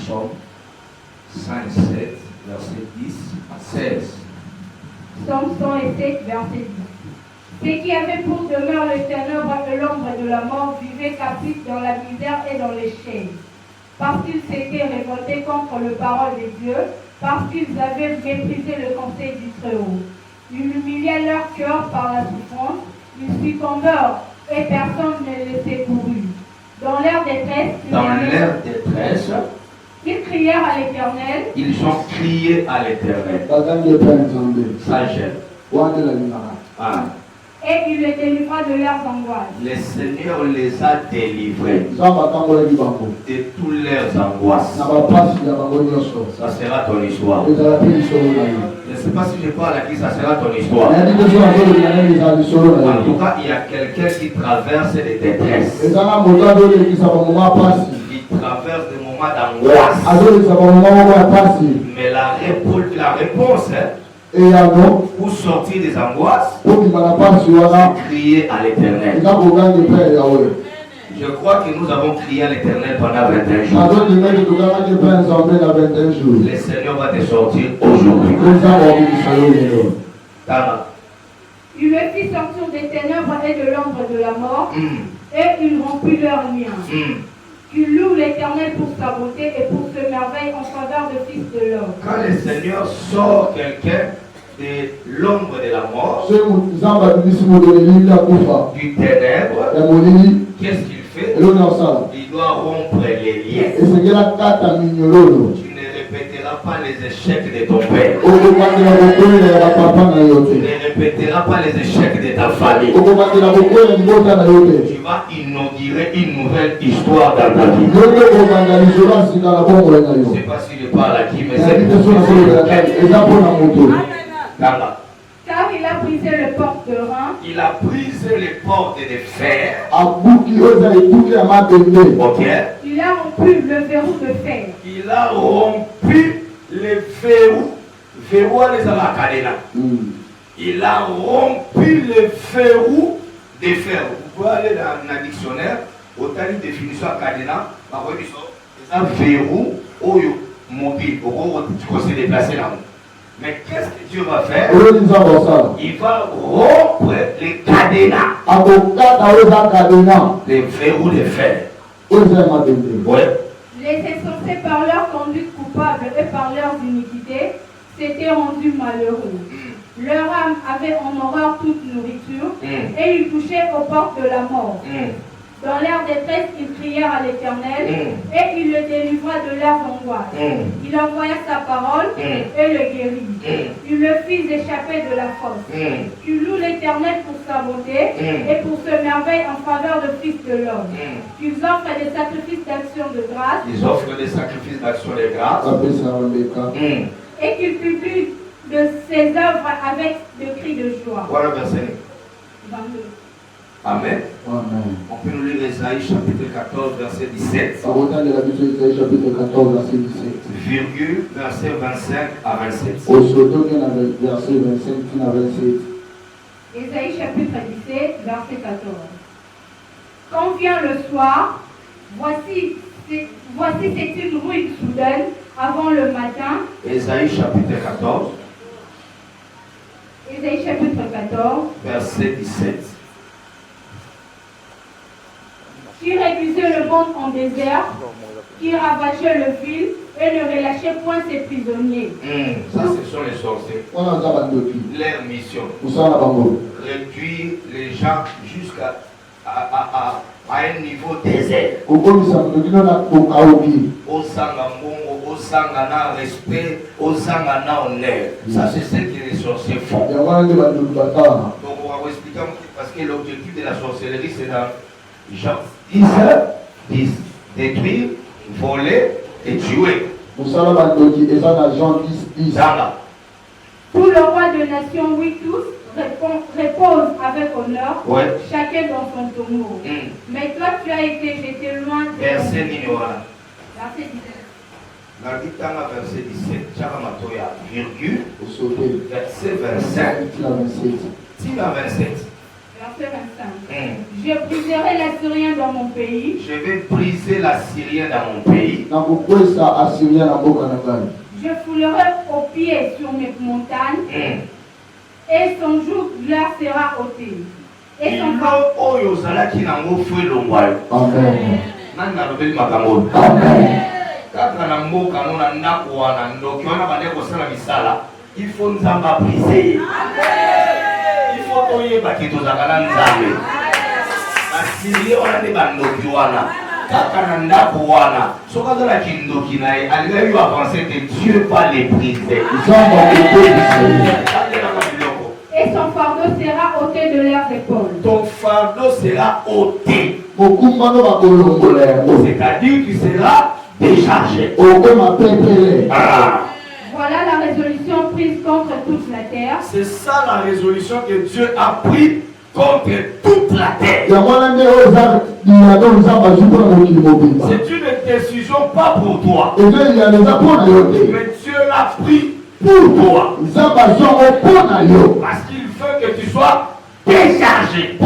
Psaume 107, verset 10 à 16. Psaume 107, verset 10. Ceux qui avaient pour demeure le ténèbre et l'ombre de la mort vivaient captifs dans la misère et dans les chaînes. Parce qu'ils s'étaient révoltés contre la parole de Dieu, parce qu'ils avaient méprisé le conseil du Très-Haut. Ils humiliaient leur cœur par la souffrance, ils succombèrent et personne ne les secourut. Dans leur détresse, ils crièrent à l'Éternel. Ils ont crié à l'Éternel. Sagesse. Ah. Et il les délivra de leurs angoisses. Le Seigneur les a délivrés de toutes leurs angoisses. Ça sera ton histoire. Je ne sais pas si je parle à qui ça sera ton histoire. En tout cas, il y a quelqu'un qui traverse des détresses. Il traverse des moments d'angoisse. Mais la réponse, pour sortir des angoisses, crier à l'Éternel. Je crois que nous avons crié à l'Éternel pendant 21 jours. Le Seigneur va te sortir aujourd'hui. Il le fit sortir des ténèbres et de l'ombre de la mort, et il rompit leurs liens. Il loue l'Éternel pour sa beauté et pour ce merveille en faveur de fils de l'homme. Quand le Seigneur sort quelqu'un de l'ombre de la mort, du ténèbre, qu'est-ce qu'il fait? Il doit rompre les liens. Tu ne répéteras pas les échecs de ton père. Tu ne répéteras pas les échecs de ta famille. Tu vas inaugurer une nouvelle histoire dans ta vie. Je ne sais pas si je parle à qui, mais c'est car il a brisé le porte de rein. Il a brisé les portes de fer. Ok. Il a rompu le verrou de fer. Il a rompu les verrous. Verrou les à la cadena. Il a rompu les verrous de fer. Vous pouvez aller dans le dictionnaire. Autant de définition à cadena. C'est un verrou mobile. Tu peux se déplacer là-haut. Mais qu'est-ce que Dieu va faire? Il va rompre les cadenas. Les verrous de fer. Ouais. Les insensés par leur conduite coupable et par leurs iniquités s'étaient rendus malheureux. Leur âme avait en horreur toute nourriture et ils touchaient aux portes de la mort. Dans leur détresse, ils crièrent à l'Éternel et il le délivra de leurs angoisses. Il envoya sa parole et le guérit. Il le fit échapper de la fosse. Tu loues l'Éternel pour sa beauté et pour ce merveille en faveur de fils de l'homme. Ils offrent des sacrifices d'action de grâce. Ils offrent des sacrifices d'action de grâce. Et qu'ils publient de ses œuvres avec des cris de joie. Voilà le verset 22. Amen. Amen. On peut nous lire Ésaïe chapitre 14, verset 17. Virgule, verset 25 à 27. Ésaïe chapitre 17, verset 14. Quand vient le soir, voici c'est une ruine soudaine avant le matin. Ésaïe chapitre 14. Ésaïe chapitre 14. Verset 17. Qui réduisait le monde en désert, qui ravageait le ville et ne relâchait point ses prisonniers. Ça, ce sont les sorciers. Leur mission. Réduire les gens jusqu'à un niveau désert. Au sangana respect, au sangana honneur. Ça, c'est ce que les sorciers font. Donc, on va vous expliquer parce que l'objectif de la sorcellerie, c'est dans Jean 10, détruire, voler et tuer. Tout le roi de nation, oui, tous, repose avec honneur, chacun dans son tombeau. Mais toi, tu as été jeté loin. Verset numéro 1. Verset 17. Verset 17, virgule, verset 25, 27. Verset 25. Je briserai l'Assyrien dans mon pays. Je vais briser l'Assyrien dans mon pays. Je foulerai aux pieds sur mes montagnes. Et son joug leur sera ôté. Et son il faut nous en briser. Il faut que nous Assyrie on a des bandoki wana. Kaka nanda wana. Soka de la kindoki na e. Alga yu a pensé que Dieu va les briser. Et son fardeau sera ôté de leurs épaules. Ton fardeau sera ôté. C'est-à-dire que tu seras déchargé. Voilà la résolution prise contre toute la terre. C'est ça la résolution que Dieu a prise contre toute la terre. C'est une décision pas pour toi. Mais Dieu l'a pris pour toi. Parce qu'il veut que tu sois déchargé. Oh,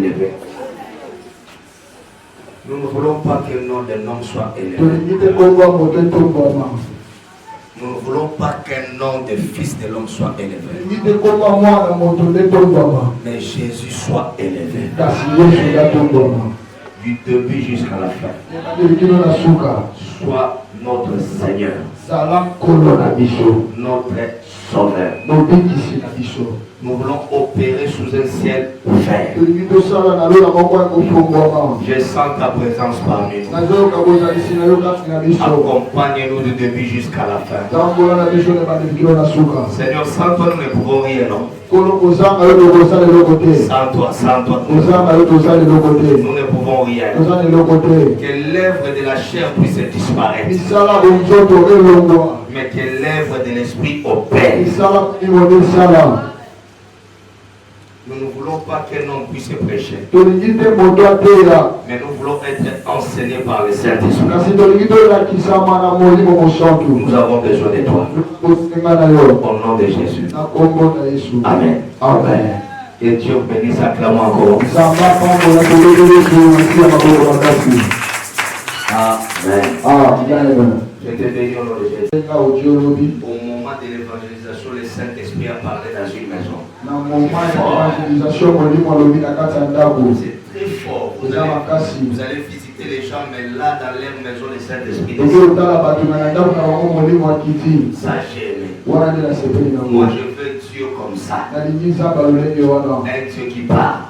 élevé. Nous ne voulons pas que le nom d'un homme soit élevé. Nous ne voulons pas qu'un nom de fils de l'homme soit élevé. Mais Jésus soit élevé. Du début jusqu'à la fin. Soit notre Seigneur. Notre Sauveur. Nous voulons opérer sous un ciel ouvert. Je sens ta présence parmi nous. Accompagne-nous du début jusqu'à la fin. Seigneur, sans toi nous ne pouvons rien, non? Sans toi, nous ne pouvons rien. Que l'œuvre de la chair puisse disparaître, mais que l'œuvre de l'esprit opère. Nous ne voulons pas qu'un homme puisse prêcher, mais nous voulons être enseignés par le Saint-Esprit. Nous avons besoin de toi. Au nom de Jésus. Amen. Amen. Et Dieu bénisse, acclamons encore. Amen. Je te bénis au nom de Jésus. Au moment de l'évangélisation, le Saint-Esprit a parlé dans une maison. C'est très fort. Vous allez visiter les gens, mais là dans leur maison, le Saint-Esprit descend. Sachez, moi je veux Dieu comme ça. Un Dieu qui parle.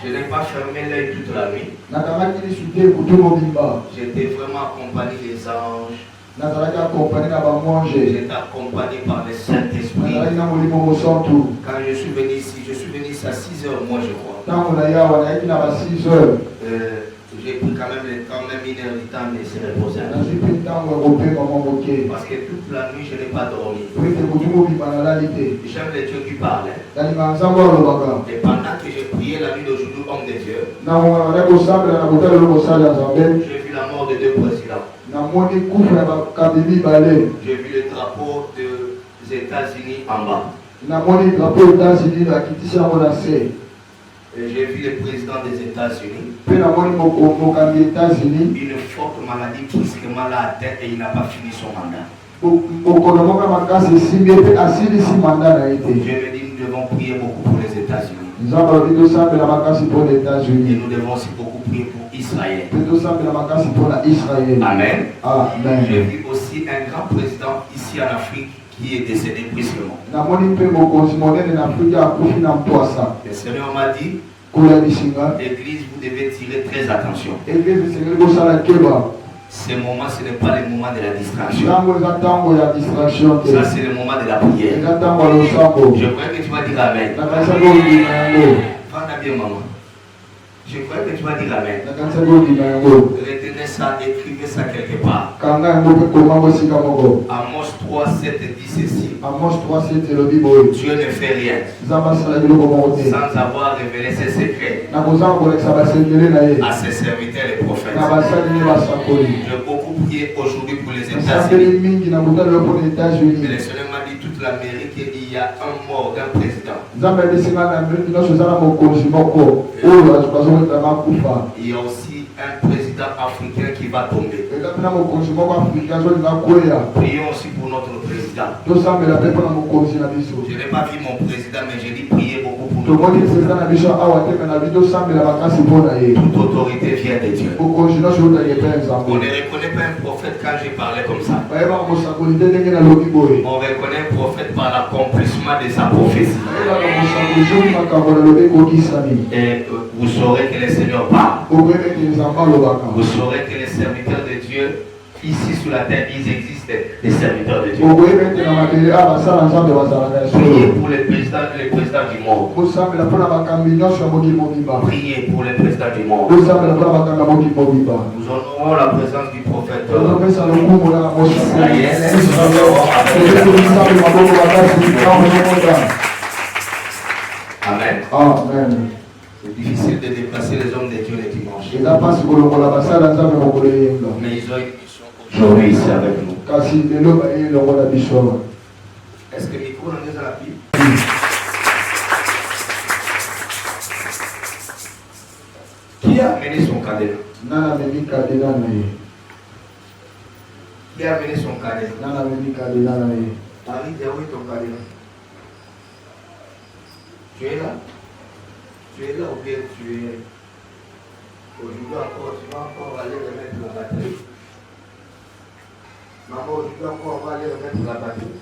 Je n'ai pas fermé l'œil toute la nuit. J'étais vraiment accompagné des anges. J'étais accompagné par le Saint-Esprit. Quand je suis venu ici à 6h, moi je crois. J'ai pris quand même le temps, même 1 heure du temps de se reposer. Parce que toute la nuit je n'ai pas dormi. J'aime les dieux qui parlent. Et pendant que j'ai prié la nuit d'aujourd'hui, homme de Dieu, j'ai vu la mort de 2 présidents. J'ai vu le drapeau des États-Unis en bas. Et j'ai vu le président des États-Unis. Une forte maladie qui l'a atteint et il n'a pas fini son mandat. Je me dis, nous devons prier beaucoup pour les États-Unis. Et nous devons aussi beaucoup prier pour Israël. Amen. J'ai vu aussi un grand président ici en Afrique qui est décédé brusquement. Le Seigneur m'a dit, l'Église, vous devez tirer très attention. Ce moment, ce n'est pas le moment de la distraction. Ça, c'est le moment de la prière. Je crois que tu vas dire Amen. Prends bien, maman. Je crois que tu vas dire Amen. Retenez ça, écrivez ça quelque part. Amos 3, 7 dit ceci. Dieu ne fait rien sans avoir révélé ses secrets à ses serviteurs les prophètes. J'ai beaucoup prié aujourd'hui pour les États-Unis. Mais le Seigneur m'a dit toute l'Amérique, il y a un mort d'un président. Il y a aussi un président africain qui va tomber. Prions aussi pour notre président. Je n'ai pas vu mon président, mais j'ai dit prier beaucoup pour notre président. Toute autorité vient de Dieu. On ne reconnaît pas un prophète quand je parlais comme ça. On reconnaît un prophète par l'accomplissement de sa prophétie. Et vous saurez que le Seigneur parle. Vous saurez que les serviteurs de Dieu, ici sur la terre, ils existent, les serviteurs de Dieu. Priez pour le président du monde. Priez pour le président du monde. Nous honorons la présence du prophète Israël. Amen. Amen. C'est difficile de déplacer les hommes de Dieu les dimanches. Mais ils ont une mission aujourd'hui ici avec nous. Est-ce que le micro est à la Bible? Qui a amené son cadenas? Nana meni cadenas na ye. Qui a amené son cadenas? Nana meni cadenas na ye. Marie, où est ton cadenas? Tu es là? Tu es là ou bien tu es... Aujourd'hui encore, tu vas encore aller remettre la batterie. Maman, aujourd'hui encore, on va aller remettre la batterie.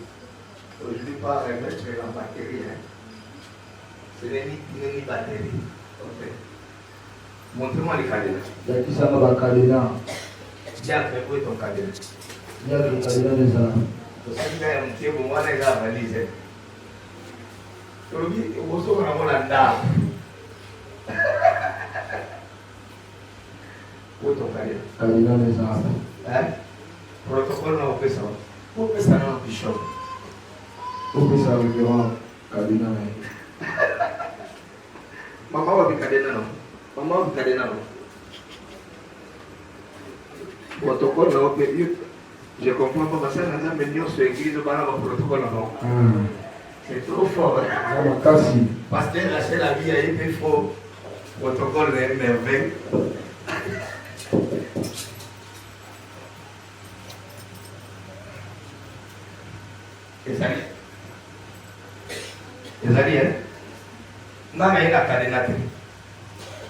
Aujourd'hui, pas remettre la batterie. Hein. Ce n'est ni batterie. Okay. Montre-moi les cadenas. Il y a qui ça va cadenas? Jack, où est ton cadenas? Il y a le cadenas de ça. C'est ça qui a un petit peu moins de la valise. Aujourd'hui, vous savez comment on a. Où est ton cadenas? Cadenas de ça. Hein? Protocole non fait ça. Où fait ça dans le bishop? Où fait ça révérend cadenas na ye. Maman va cadenas non. Maman va cadenas non. Protocole non fait. Je comprends pas parce que nous avons mis sur l'église au bas de protocole non. C'est trop fort. Pasteur, lâchez la vie, il est faux. Protocole est merveilleux. Ezali, hein? Nana ina cadenate.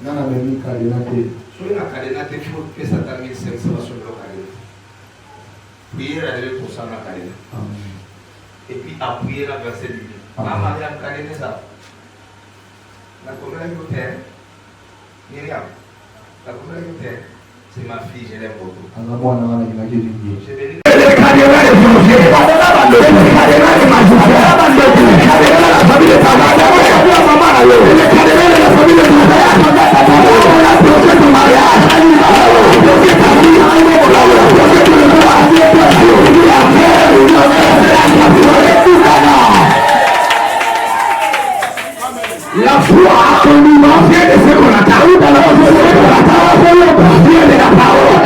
Nana meni cadenate. Sur une cadenate, il faut que ça t'amène 1500 sur le cadenate. Prier à 2% la cadenate. Et puis appuyer la verset du livre. Maman, il y a une cadenate ça. La commune du terre. Myriam, la commune du terre. C'est ma fille, je l'aime beaucoup. Je vais dire. La foi conduit vient de ce qu'on a dans vient de la parole.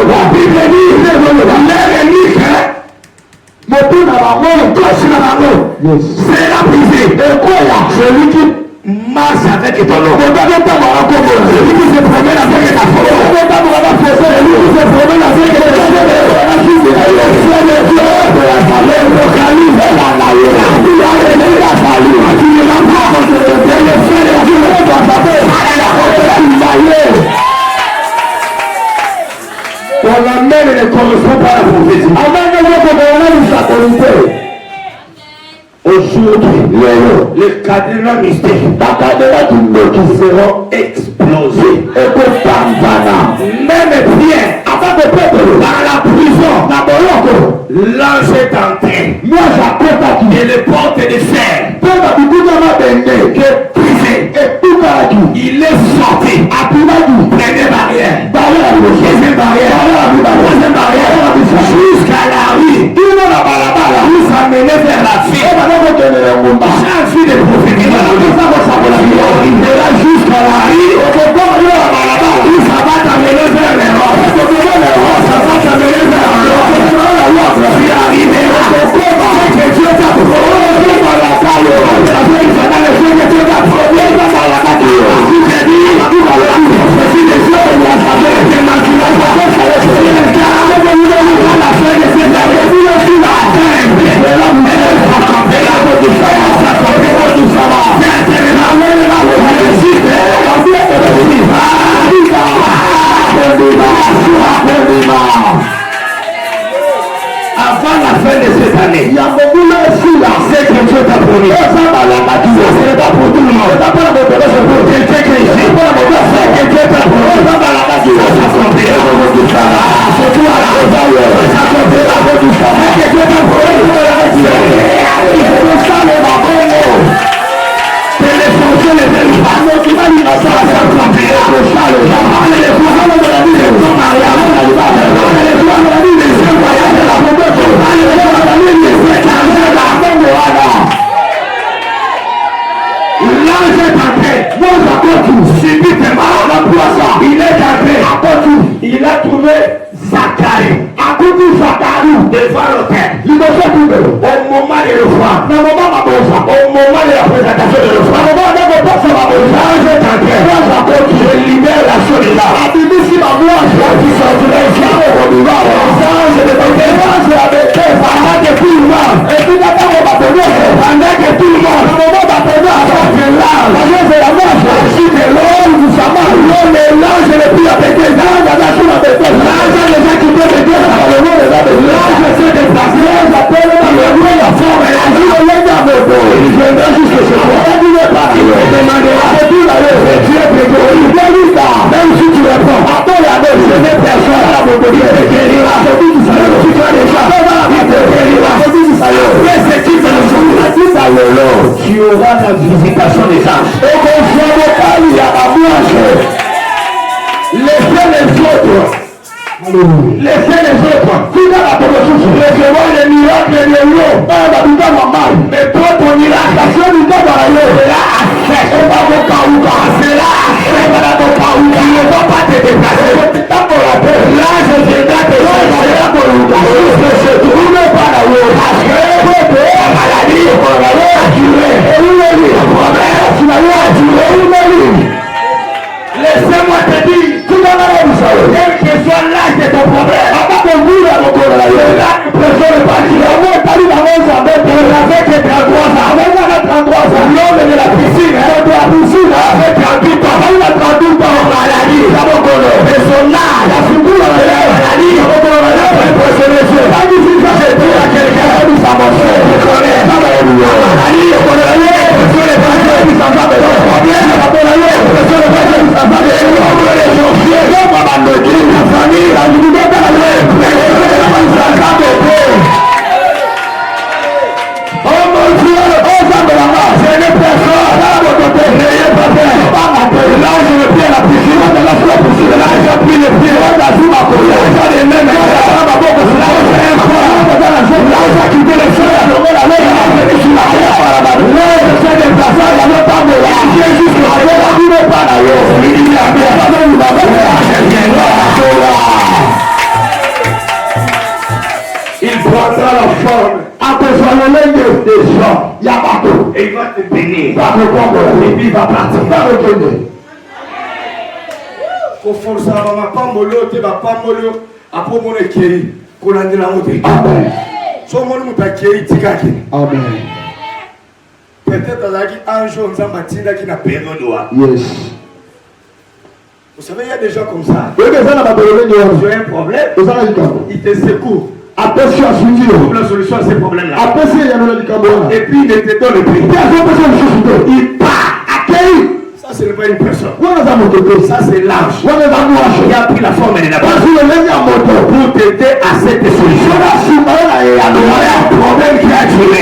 La Bible dit l'ennemi moto na bango, gauche na bango, c'est la brisée. Et quoi là? Celui qui marche avec ton nom. Celui qui se promène avec ta foi. Celui qui se promène avec ta on amène ne correspond pas à la prophétie. Aujourd'hui, les cadenas mystiques, qui seront explosés. Même Pierre, avant de peuple, dans la prison, l'ange est entré. Moi j'apporte et les portes de fer. Que brisé. Il est sorti. Première barrière. Deuxième barrière. Troisième barrière. Jusqu'à la rue. Vous amenez vers la fille. Chaque fille de prophétie. Il est là jusqu'à la rue. Ça va t'amener vers les rois. Ça va t'amener vers les rois. Tu arriveras. Que Dieu t'a promis dans la salle. Que Dieu t'a promis dans la salle. Laissez les autres. Recevoir les miracles et les lots. Mais toi, ton miracle, cela a fait. Cela a fait. Tu ne vas pas te déplacer. Là, je viendrai te chercher. Je ne trouve pas la route. Parce que la maladie a duré. Le problème a duré. Laissez-moi te dire, quel que soit l'âge de ton problème, personne ne va dire, avec 33 ans, l'homme de la piscine, avec 38 ans, maladie, et son âge, la figure de la maladie, pas difficile à dire à quelqu'un, je connais, la maladie, je connais il prendra la forme des gens, et il va te bénir, et puis il va partir. Peut-être un jour, nous avons qui n'a période. Yes. Vous savez, il y a des gens comme ça. Tu as un problème, il te secoue. Trouve la solution à ces problèmes-là. Et puis il ne te donne plus. Il part. Ça, ce n'est pas une personne. Ça, c'est l'âge. Il a pris la forme de la personne pour t'aider à cette solution. Il y a un problème qui a duré.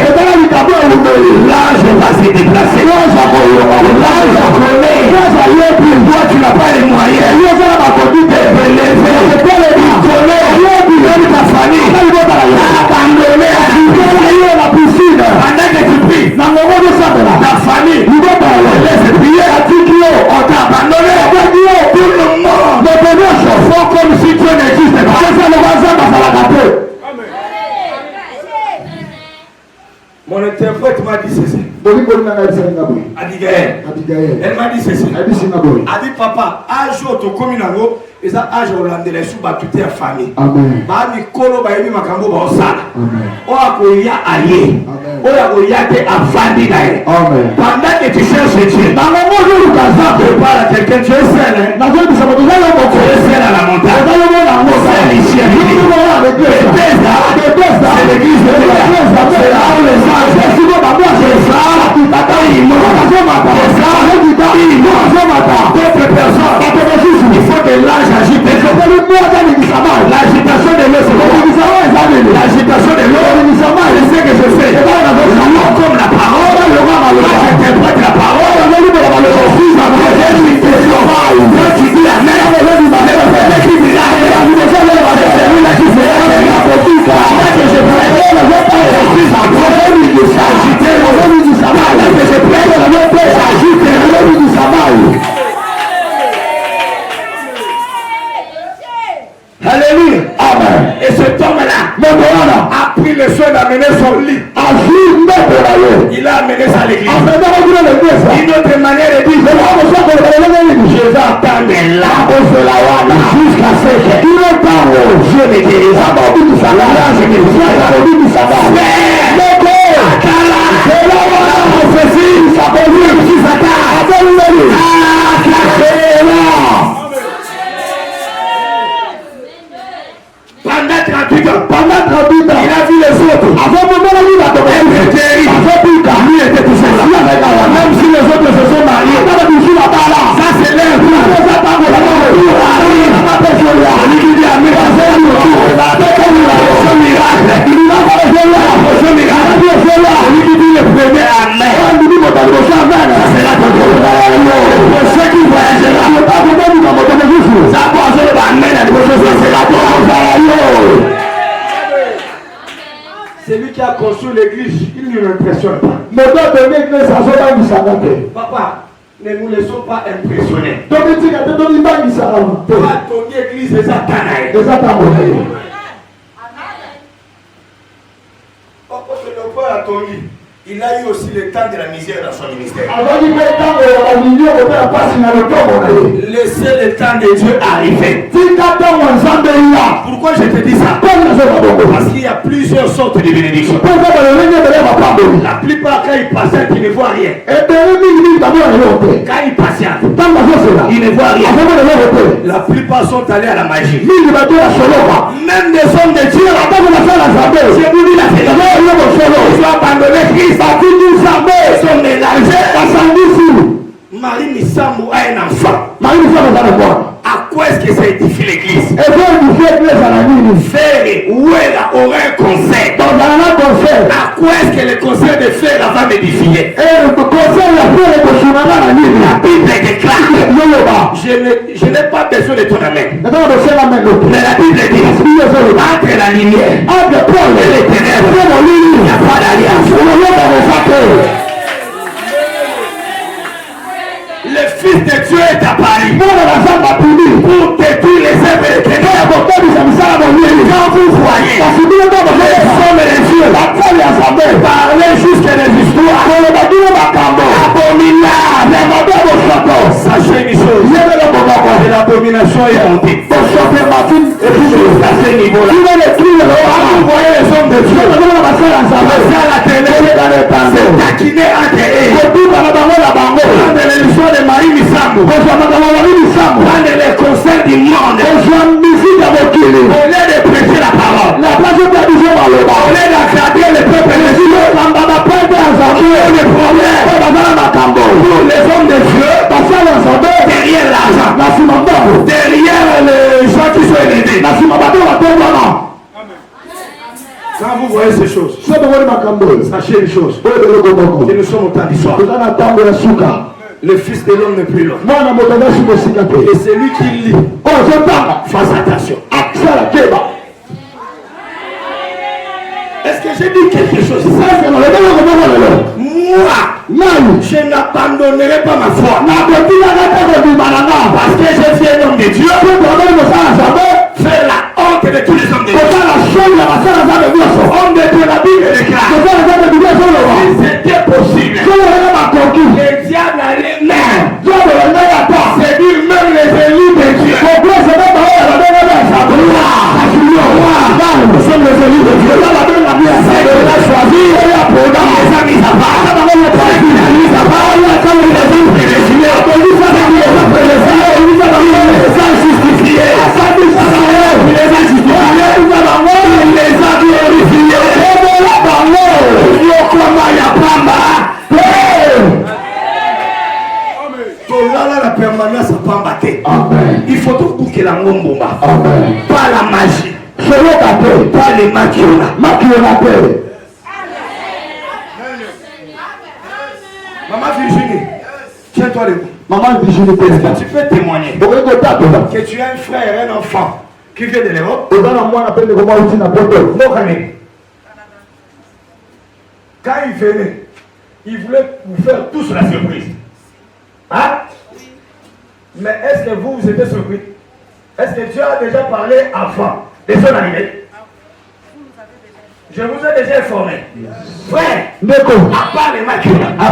L'âge va se déplacer. L'âge connaît. Toi, tu n'as pas les moyens. Il connaît ta famille. Abandonné à la piscine. Pendant que tu pries, ta famille, laisse prier. On t'a abandonné. Tout le monde font comme si Dieu n'existait pas. Mon interprète m'a dit ceci. Abigail. Elle m'a dit ceci. Elle dit papa, un jour tu commis dans l'eau, et ça a jour l'andélé sous battuté à famille. Bah mi kolo bah yemi makambo bah osala. Oya koya allié. Oya koya te avandi nae. Pendant que tu cherches Dieu, dans le monde où tu parles à quelqu'un, tu es seul. Tu es seul à la montagne. C'est ici à l'île. C'est l'église de Dieu. C'est là où les anges. C'est ça. D'autres personnes. Il faut que l'âge agite. L'agitation de l'eau, c'est l'agitation de l'eau. C'est ce que je fais. Comme la parole, j'interprète la parole. Je suis en train de tu dis la merde. Alléluia. Amen. Et cet homme-là a pris le soin d'amener son lit. Il a amené ça à l'église. Une autre manière de dire, je vais attendre là jusqu'à ce que Dieu me guérisse. Là, je me dis, pendant 38 ans, il a vu les autres. Avant le moment où il a donné, lui était tout seul. Même si les autres se sont mariés, ça c'est l'air. Il construit l'église, il ne m'impressionne pas. Papa, ne nous laissons pas impressionner. Toi, ton église est satanaïque. Papa, c'est le père à Tony. Il a eu aussi le temps de la misère dans son ministère. Laissez le temps de Dieu arriver. Pourquoi je te dis ça? Parce qu'il y a plusieurs sortes de bénédictions. La plupart, quand ils patientent, ils ne voient rien. Quand ils patientent, ils ne voient rien. La plupart sont allés à la magie. Même des hommes de Dieu, je vous dis la vérité, ils ont abandonné Christ. Ils sont mélangés. Marie Missambo a un enfant. À quoi est-ce que ça édifie l'église? Faire Ouéla aurait un conseil. À quoi est-ce que le conseil de faire va m'édifier? La Bible déclare. Je n'ai pas besoin de ton amen. Mais la Bible dit entre la lumière et les ténèbres, il n'y a pas d'alliance. Le Fils de Dieu est apparu pour détruire les œuvres des ténèbres. Quand vous voyez les hommes et les dieux parler jusqu'à des histoires abominables, sachez une chose, c'est l'abomination est montée. Et puis à ce niveau-là, quand vous voyez les hommes de Dieu passer à la télé, c'est taquiner entre eux. Prendre l'émission de Marie Missambo, prendre les concerts du monde, au lieu de prêcher la parole, au lieu d'acclamer le peuple de Dieu, le problème pour les hommes de Dieu, derrière l'argent, derrière les gens qui sont élevés. Quand vous voyez ces choses, sachez une chose, que nous sommes au temps d'histoire. Le Fils de l'homme n'est plus là. Et c'est lui qui lit. Fasse attention. Est-ce que j'ai dit quelque chose? Moi, je n'abandonnerai pas ma foi. Parce que je suis un homme de Dieu. Faire la honte de tous les hommes de Dieu. Homme de Dieu, la Bible déclare. Si c'était possible, le diable allait même. C'est dire même les élus de Dieu. Nous sommes les élus de Dieu. C'est de la choisir. Les amis, ça va. Il faut tout bouquer la ngombomba. Pas la magie. Pas les maquillons. Maman Virginie, tiens-toi debout. Maman Virginie, tu peux témoigner que tu as un frère et un enfant qui vient de l'Europe. Quand il venait, il voulait vous faire tous la surprise. Hein? Mais est-ce que vous êtes surpris? Est-ce que Dieu a déjà parlé avant de son arrivée? Je vous ai déjà informé. Frère, à part les maquillons, on a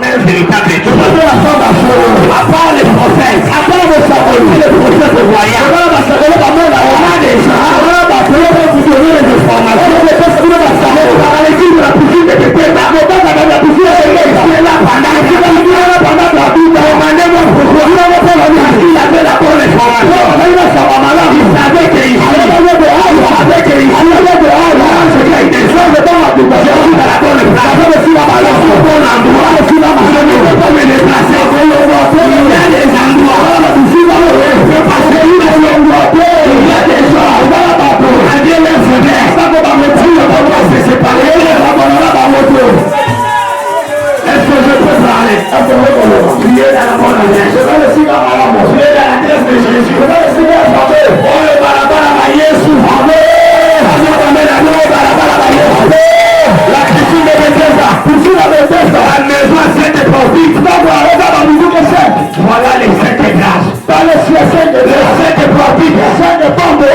un véritable Dieu. À part les prophètes, à part les prophètes voyants, on a des gens qui peuvent vous donner des informations. Par l'équipe de la piscine de Pépé, la piscine est là pendant la vie. Demandez-moi pourquoi. Il avait la bonne information. Il savait qu'il Priez dans la bonne adresse. Je vais le suivre à la mort. Priez dans l'adresse de Jésus. Je vais le suivre Dans les cieux, cinq pratiques, cinq portes de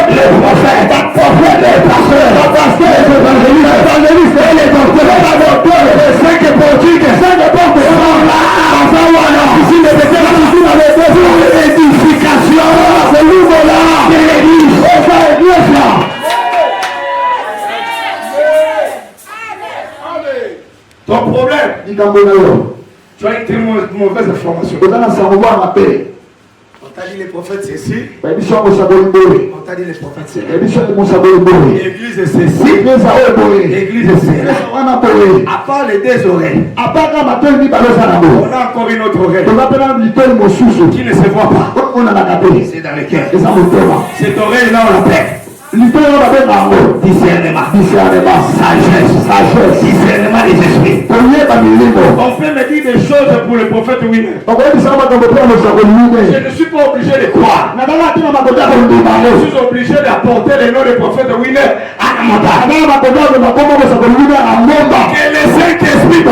les prophètes, les pasteurs, les évangélistes, et les docteurs, les cinq pratiques, cinq portes sont là. Ici, les l'édification, c'est nouveau-là, de l'église, c'est ça, l'église là. Ton problème, tu as une très mauvaise information. On t'a dit les prophètes c'est ci. On t'a dit les prophètes c'est là. L'église c'est ceci. L'église c'est cela. À part les deux oreilles, on a encore une autre oreille qui ne se voit pas. C'est dans le cœur. Cette oreille là on l'appelle discernement, sagesse, discernement des esprits. On peut me dire des choses pour le prophète Winner. Je ne suis pas obligé de croire. Je suis obligé d'apporter le nom du prophète Winner à la montagne. Que les cinq esprits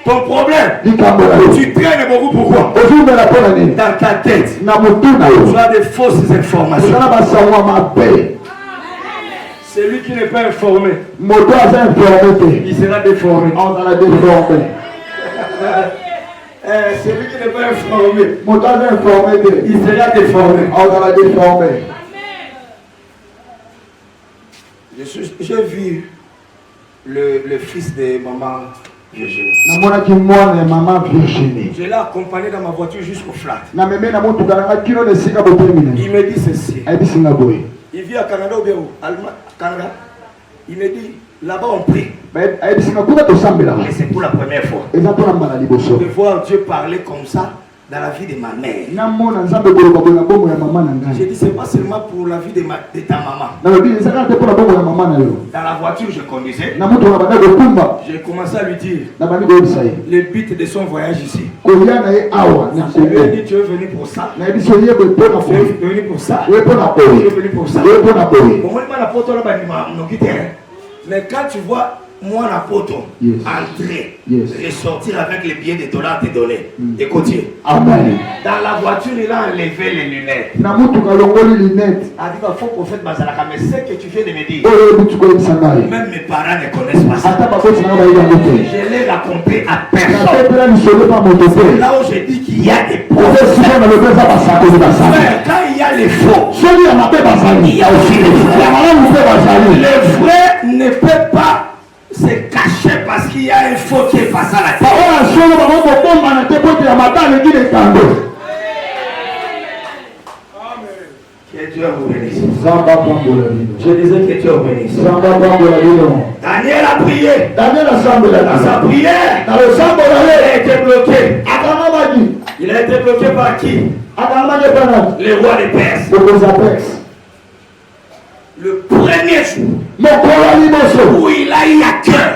ton problème, tu traînes beaucoup. Pourquoi? Dans ta tête, tu as des fausses informations. Celui qui n'est pas informé, il sera déformé. Celui qui n'est pas informé, il sera déformé. J'ai vu le fils de maman Virginie. Je l'ai accompagné dans ma voiture jusqu'au flat. Il me dit ceci. Il vit à Canada ou bien où? Canada. Il me dit, là-bas on prie. Et c'est pour la première fois de voir Dieu parler comme ça dans la vie de ma mère. J'ai dit, c'est pas seulement pour la vie de ta maman. Dans la voiture, je conduisais. J'ai commencé à lui dire le but de son voyage ici. Je lui ai dit, tu es venu pour ça. Tu es venu pour ça. Tu es venu pour ça. Mais quand tu vois moi l'apôtre entrer, ressortir avec les billets de dollars te donner, écoutez. Amen. Dans la voiture, il a enlevé les lunettes. A dit, il faut prophète Bazalaka, mais ce que tu viens de me dire, même mes parents ne connaissent pas ça. Je l'ai raconté à personne. C'est là où je dis qu'il y a des prophètes. Quand il y a les faux, il y a aussi les vrais. Les vrais ne peuvent pas se cacher parce qu'il y a un faux qui est passé à la tête. Que Dieu vous bénisse. Je disais que Dieu vous bénisse. Daniel a prié. Dans sa prière, il a été bloqué. Il a été bloqué par qui? Le roi des Perses. Le premier jour où il a eu à cœur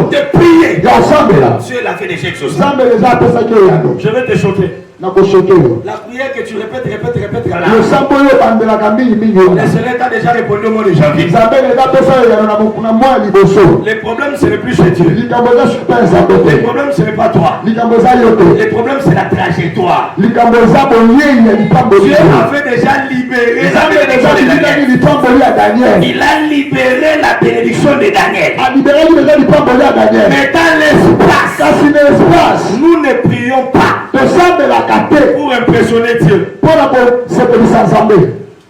de prier, Dieu l'a fait des chèques sociaux. Je vais te choquer. La prière que tu répètes là. Le Seigneur t'a déjà répondu au mois de janvier. Le problème ce n'est plus chez Dieu. Le problème ce n'est pas toi. Le problème c'est la trajectoire. Dieu avait déjà libéré la bénédiction de Daniel. Il a libéré la bénédiction de Daniel. Mais dans l'espace, nous ne prions pas pour impressionner Dieu.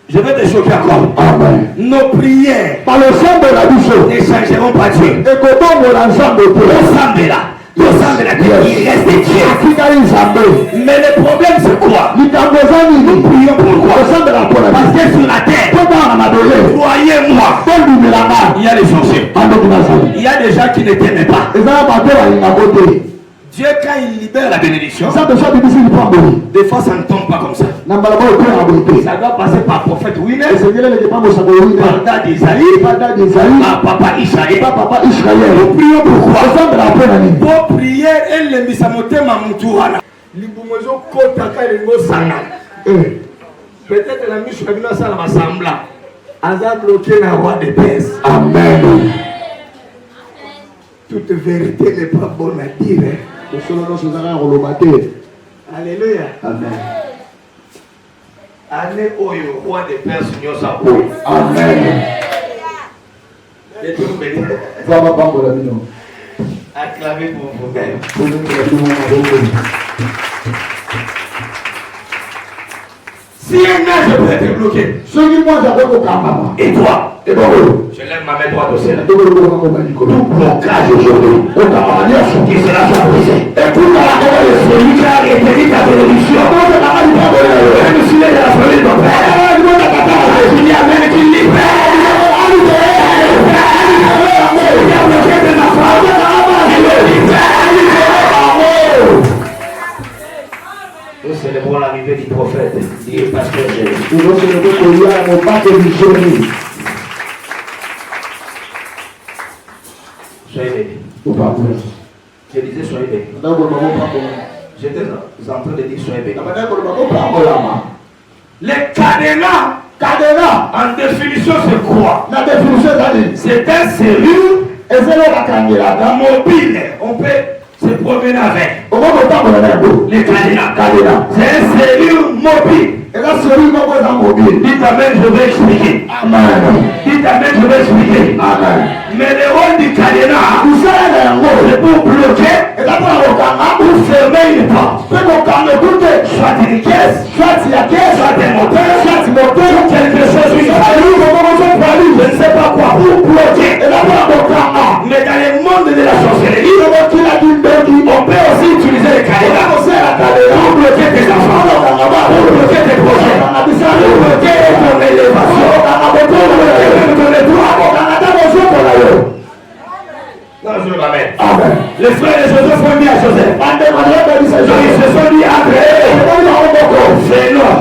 Je vais te choquer encore. Amen. Nos prières ne changeront pas Dieu. Il reste Dieu. Mais le problème c'est quoi? Nous prions pourquoi? Parce que sur la terre, croyez-moi, il y a des sorciers. Il y a des gens qui ne t'aiment pas. Dieu, quand il libère la bénédiction, des fois ça ne tombe pas comme ça. Ça doit passer par prophète Winner, par dad Isaïe, par papa Israël. Nous prions pourquoi? Pour prier et le misamotema muturana. Libumozo kotaka lengo sana. Peut-être la mission de la sembla. Azar bloqué la roi des Perses. Amen. Toute vérité n'est pas bonne à dire. Alléluia. Amen. Année au roi des pères, Seigneur Sabou. Amen. Et tout le monde. Acclamez pour vous-même. Si un âge peut être bloqué, et toi, je lève ma main droite au ciel. Tout blocage aujourd'hui, qui sera brisé. Et tout celui qui a retenu ta bénédiction, même s'il est de la famille de ton père, je dis amen et qu'il libère. Nous célébrons l'arrivée du prophète, dit pasteur Jésus. Soyez bénis. Je disais soyez bénis. J'étais en train de dire soyez bénis. Les cadenas, en définition, c'est quoi? C'est un serrure mobile. On peut se promener avec. Les cadenas. C'est un serrure mobile. Dites amen, je vais expliquer. Dites amen, je vais expliquer. Mais le rôle du cadenas, c'est pour bloquer, pour fermer une porte. Soit une caisse, soit un moteur, quelque chose qui je ne sais pas quoi, pour bloquer. Mais dans le monde de la sorcellerie, on peut aussi utiliser les cadenas pour bloquer tes enfants, pour bloquer tes projets, pour bloquer ton élévation, pour bloquer ton étoile. Non, je m'amène. Les frères et Joseph ont dit à Joseph. Ils se sont dit c'est non.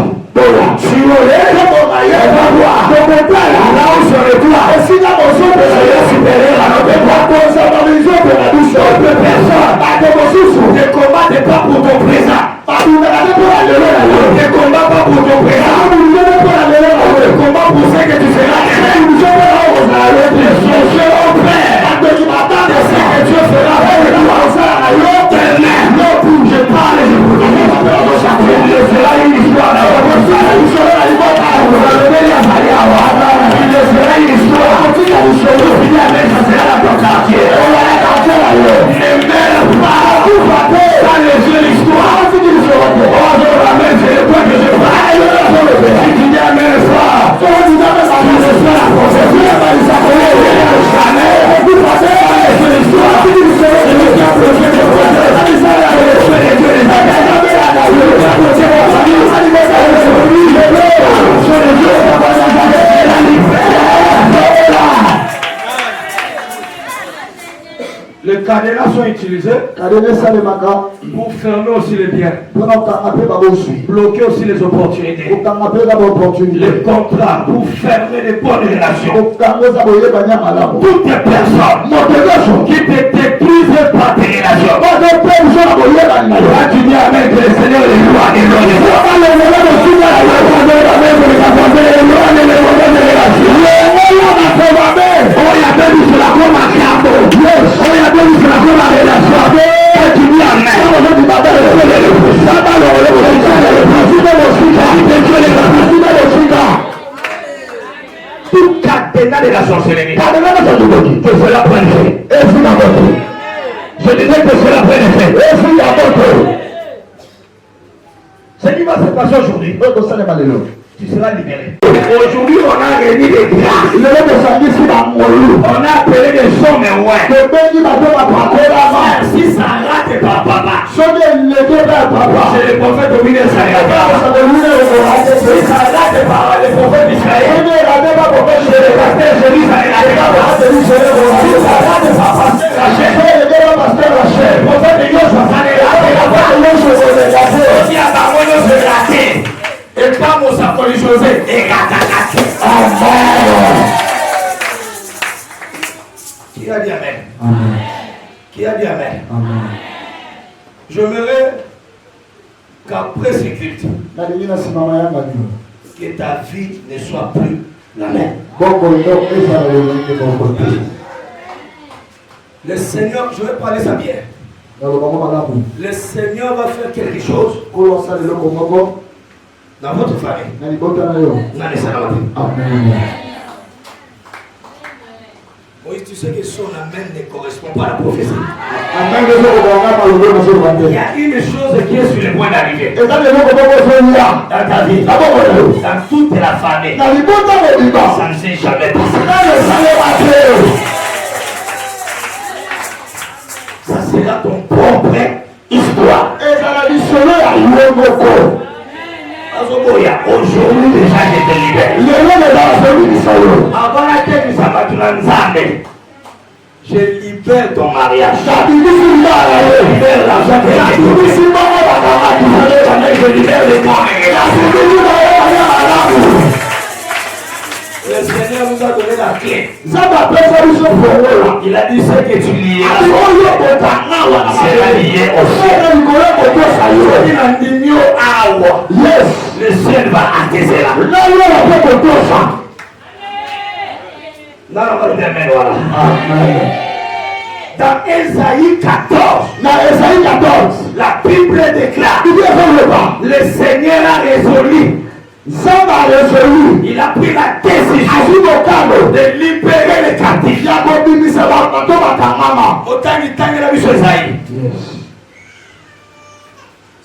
Si vous voulez, on va voir. Là où serait toi, c'est supérieur à notre droit. D'autres personnes ne combattent pas pour ton présent. Ne combattent pas pour ton présent. Ne combattent pour ce que tu seras. Les sorciers frère. C'est ce que Dieu fera avec toi. Je parle et je vous dis. Il fera une histoire. Il fera une histoire. Ça sera dans ton quartier. Ne meurs pas. Ça les yeux l'histoire. Oh, je ramène, c'est le point que je parle. Si tu dis amen fort, tu le feras. Les cadenas sont utilisés pour fermer aussi les biens, bloquer aussi les opportunités, les contrats, pour fermer les bonnes relations. Toutes les personnes qui te détruisent par tes relations. Tu dis amen que le Seigneur est loin de tout cadenas de la sorcellerie. Que cela prenne effet. Je disais que cela prenne effet. Ce qui va se passer aujourd'hui, tu seras libéré. Aujourd'hui, on a réuni des grâces. On a appelé des hommes et ouais. Si ça rate par papa, c'est le prophète au milieu de si ça rate par le prophète d'Israël, c'est le pasteur Jérusalem. Si ça rate par pasteur Rachel, le prophète de Yoshua, on dit à Bamono se rater. Et pas mon sapoli José. Et ratatati. Amen. Qui a dit amen? Qui a dit amen? J'aimerais qu'après ces cultes, que ta vie ne soit plus la même. Le Seigneur, je vais parler ça bien. Le Seigneur va faire quelque chose dans votre famille. Amen. Moïse, tu sais que son amen ne correspond pas à la prophétie. Il y a une chose qui est sur le point d'arriver. Dans ta vie, dans toute la famille, ça ne s'est jamais passé. Ça sera ton propre histoire. Aujourd'hui déjà je te libère. Avant laquelle nous sommes je libère ton mariage. Je libère l'argent. Je libère les Le Seigneur nous a donné la clé. Il a dit ce que tu lieras sera lié au ciel. Yes. Le ciel va attiser là. Dans Ésaïe 14, la Bible déclare le Seigneur a résolu. Il a pris la décision de libérer les captifs.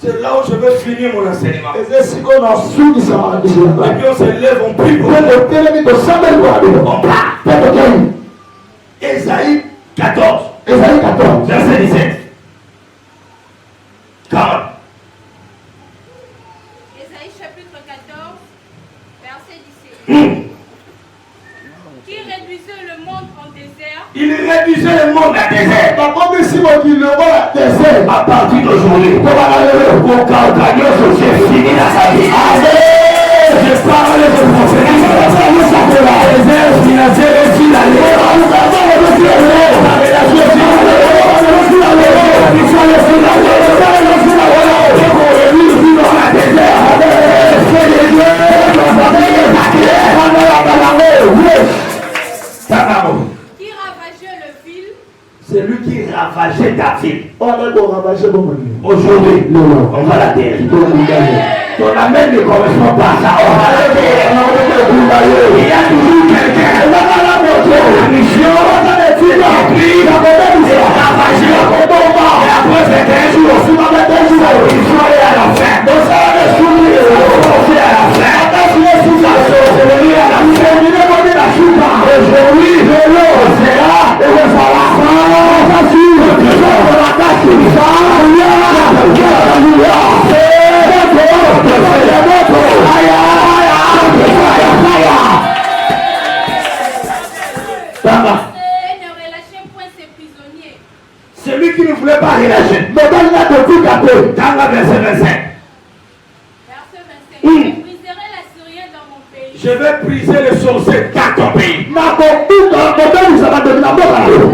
C'est là où je veux finir mon enseignement. Et puis on se lève, on prie pour on part. Ésaïe 14, verset 17. 40. Ésaïe chapitre 14, verset 17. Qui réduisait le monde en désert. Il réduisait le monde à désert. À partir d'aujourd'hui, j'ai fini la sa vie. Je parle de prophétie. Qui ravageait le fil. C'est lui qui ravageait ta ville. Aujourd'hui, on va la terre. Ton amen ne correspond pas à ça. On va la terre. Il y a toujours quelqu'un. La mission, il a pris, il a ravagé. Et après, c'est un jour. Il faut aller à la fin. Il faut aller à la fin. Aujourd'hui, on sera et on sera. Celui qui ne voulait pas relâcher. Dans le verset 25. Je briserai l'Assyrien dans mon pays. Je vais briser les sorciers dans ton pays.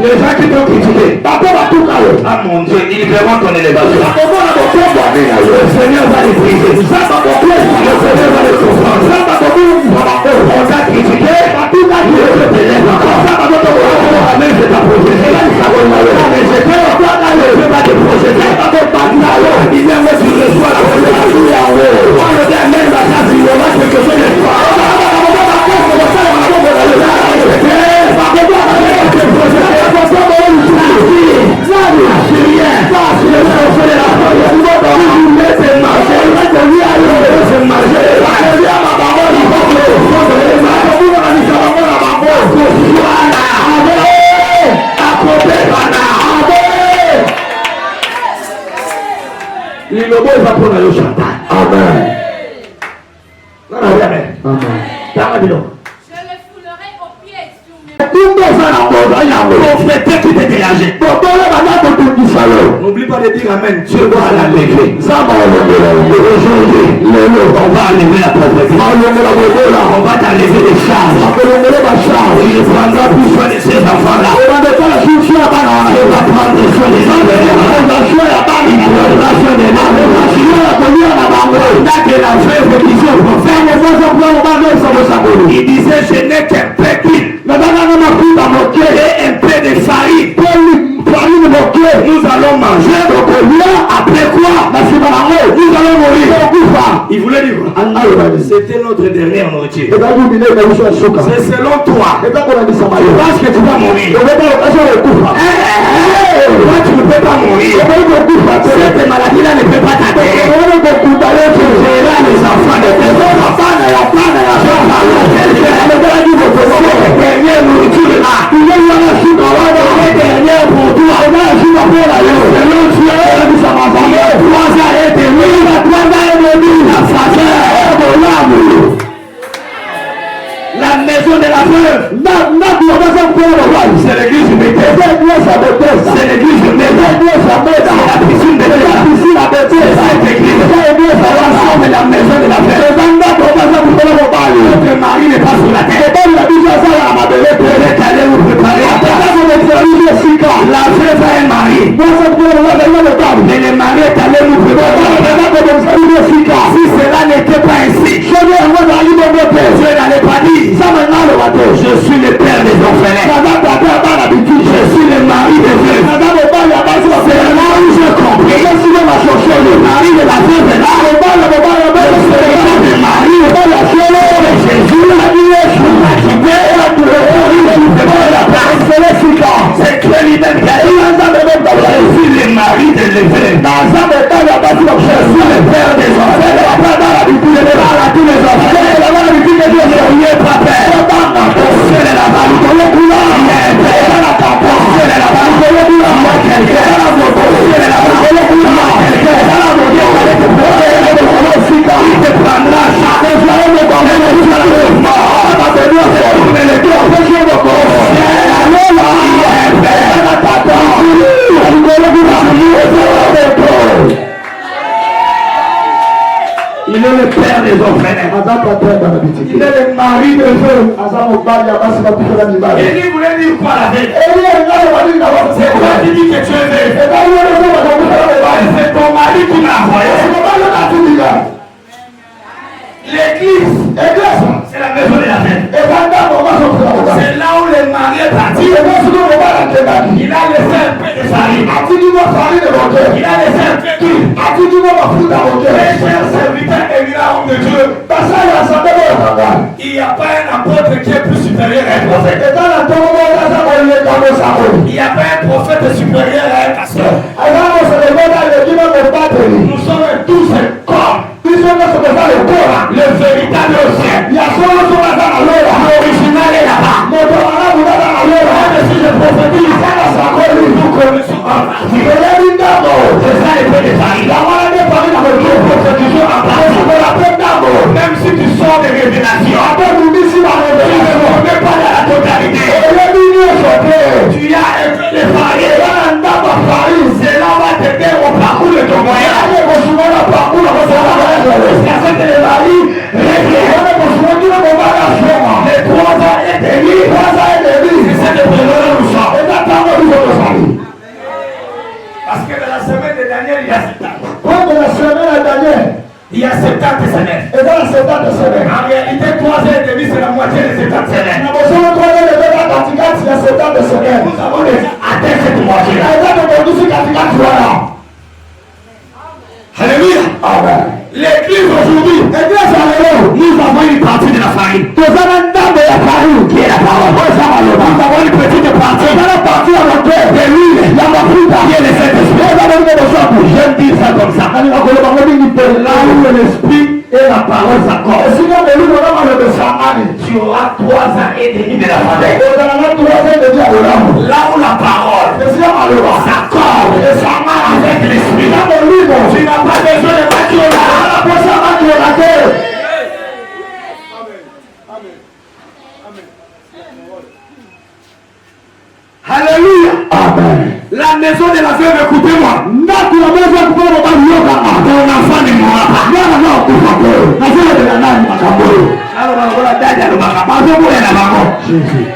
Les gens qui t'ont critiqué. Ah mon Dieu, ils verront ton élévation. Le Seigneur va les briser. Le Seigneur va les comprendre. On t'a critiqué. Dieu te élève encore. Amen, je t'approche. Mais je peux pas te projeter. Il vient me sur le soir. On le dit Amen, ma tante, il y aura quelque chose de fort. Je le foulerai aux pieds sur mes N'oublie pas de dire Amen. Dieu va la lever. Aujourd'hui, on va enlever la pauvreté. On va t'enlever les charges. Il prendra plus soin de ces enfants-là. Il va prendre soin des enfants. Il disait je n'ai qu'un peu d'huile et un peu de farine nous allons manger. Après quoi, nous allons mourir. Il voulait dire quoi? C'était notre dernière nourriture. C'est selon toi. Tu penses que tu vas mourir. Toi, tu ne peux pas mourir. Cette maladie-là ne peut pas t'atteindre. Tu verras les enfants de tes enfants. Cette dernière nourriture-là, la dernière pour toi. Selon Dieu, 3 ans et demi, la faveur de l'amour. La maison de la veuve, c'est l'église du Béthel. C'est l'église du Béthel. C'est la piscine de Dieu. C'est cette église. Ensemble la maison de la veuve. Votre mari n'est pas sur la terre. Vous êtes allé vous préparer. La veuve a un mari. Mais le mari est allé vous préparer. Si cela n'était pas ainsi, Dieu n'allait pas dire je suis le père des orphelins. Je suis le mari des veuves. C'est là où j'ai compris. Le mari de la veuve est là. Le véritable mari de Jésus c'est que lui-même qui a dit je suis le mari de l'évêque. Je suis le père des orphelins. À tous les orphelins. N'ayez pas peur. Seul est là-bas. Il y a un père. Seul est là-bas. Il y a quelqu'un. Seul est là-bas. Il y a quelqu'un. Il te prendra chaque il est le père des orphelins. Il est le mari de feu. Et il voulait dire quoi la veille? C'est toi qui dis que tu es veille. C'est ton mari qui m'a envoyé. L'église, c'est la maison de la veille. C'est là où le mari est parti. Il a laissé un peu de farine. Il a laissé un peu d'huile. Mes chers serviteurs et homme de Dieu, il n'y a pas un apôtre qui est plus supérieur à un prophète. Il n'y a pas un prophète supérieur à un pasteur. Nous sommes tous un corps. Le véritable frère. L'original est là-bas. Même si je prophétise, nous connaissons en partie. C'est ça les peu de farine. Même si tu sors des révélations, tu ne connais pas la totalité. Tu as un peu de farine. Cela va t'aider au parcours de ton voyage. Parce que les maris, les 3 ans et demi, c'est de préparer le sang. Parce que dans la semaine de Daniel, il y a 7 ans. Il y a 70 semaines. En réalité, 3 ans et demi, c'est la moitié de 70 semaines. Nous avons déjà atteint cette moitié. Alléluia. L'église aujourd'hui, nous avons une partie de la farine. Qui est la parole. Nous avons une petite partie de l'huile. Qui est le Saint-Esprit. J'aime dire ça comme ça. Là où l'esprit et la parole s'accordent. Tu auras 3 ans et demi de la famille. Là où la parole s'accorde avec l'esprit. Tu n'as pas besoin de voiture là. Alléluia. Amen. La maison de la veuve, écoutez-moi. Ton enfant ne mourra pas.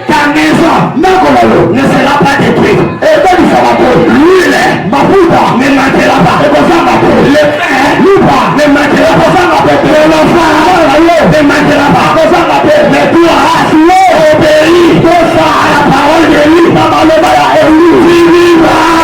Ta maison ne sera pas détruite. L'huile ne manquera pas. Le pain ne manquera pas. L'enfant ne manquera pas. Mais toi, obéis à la parole de lui. Tu vivras.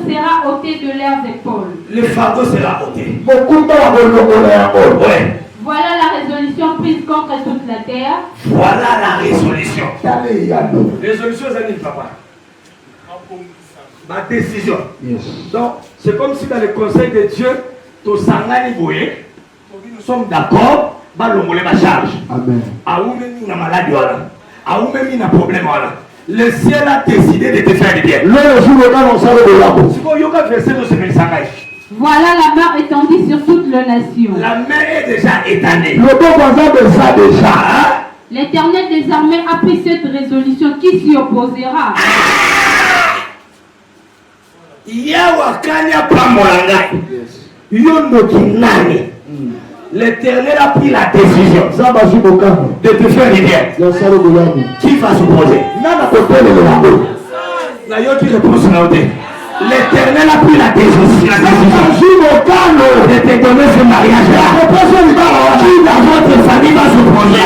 sera ôté de leurs épaules. Le fardeau sera ôté. Ouais. Voilà la résolution prise contre toute la terre. Voilà la résolution. Résolution, c'est papa. Ma décision. Yes. Donc, c'est comme si dans le conseil de Dieu, nous sommes d'accord, ma charge. Amen. Aoumemi na maladie voilà. Aoumemi na problème voilà. Le ciel a décidé de te faire du bien. Voilà la main étendue sur toute la nation. La main est déjà étendue. L'Éternel des armées a pris cette résolution. Qui s'y opposera? L'Éternel a pris la décision de te faire du bien. Qui va s'opposer? L'Éternel a pris la décision de te donner ce mariage-là. Qui dans votre famille va s'opposer?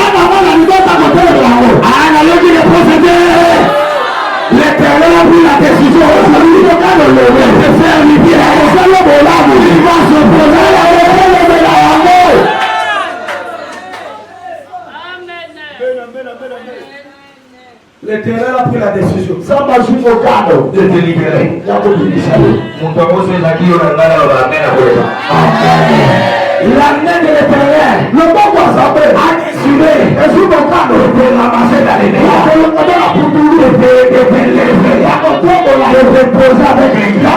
L'Éternel a pris la décision de te faire du bien. Qui va s'opposer? L'Éternel a pris la décision de te libérer. La main de l'Éternel a décidé de te ramasser dans les médias, de te lever, de te poser avec l'église.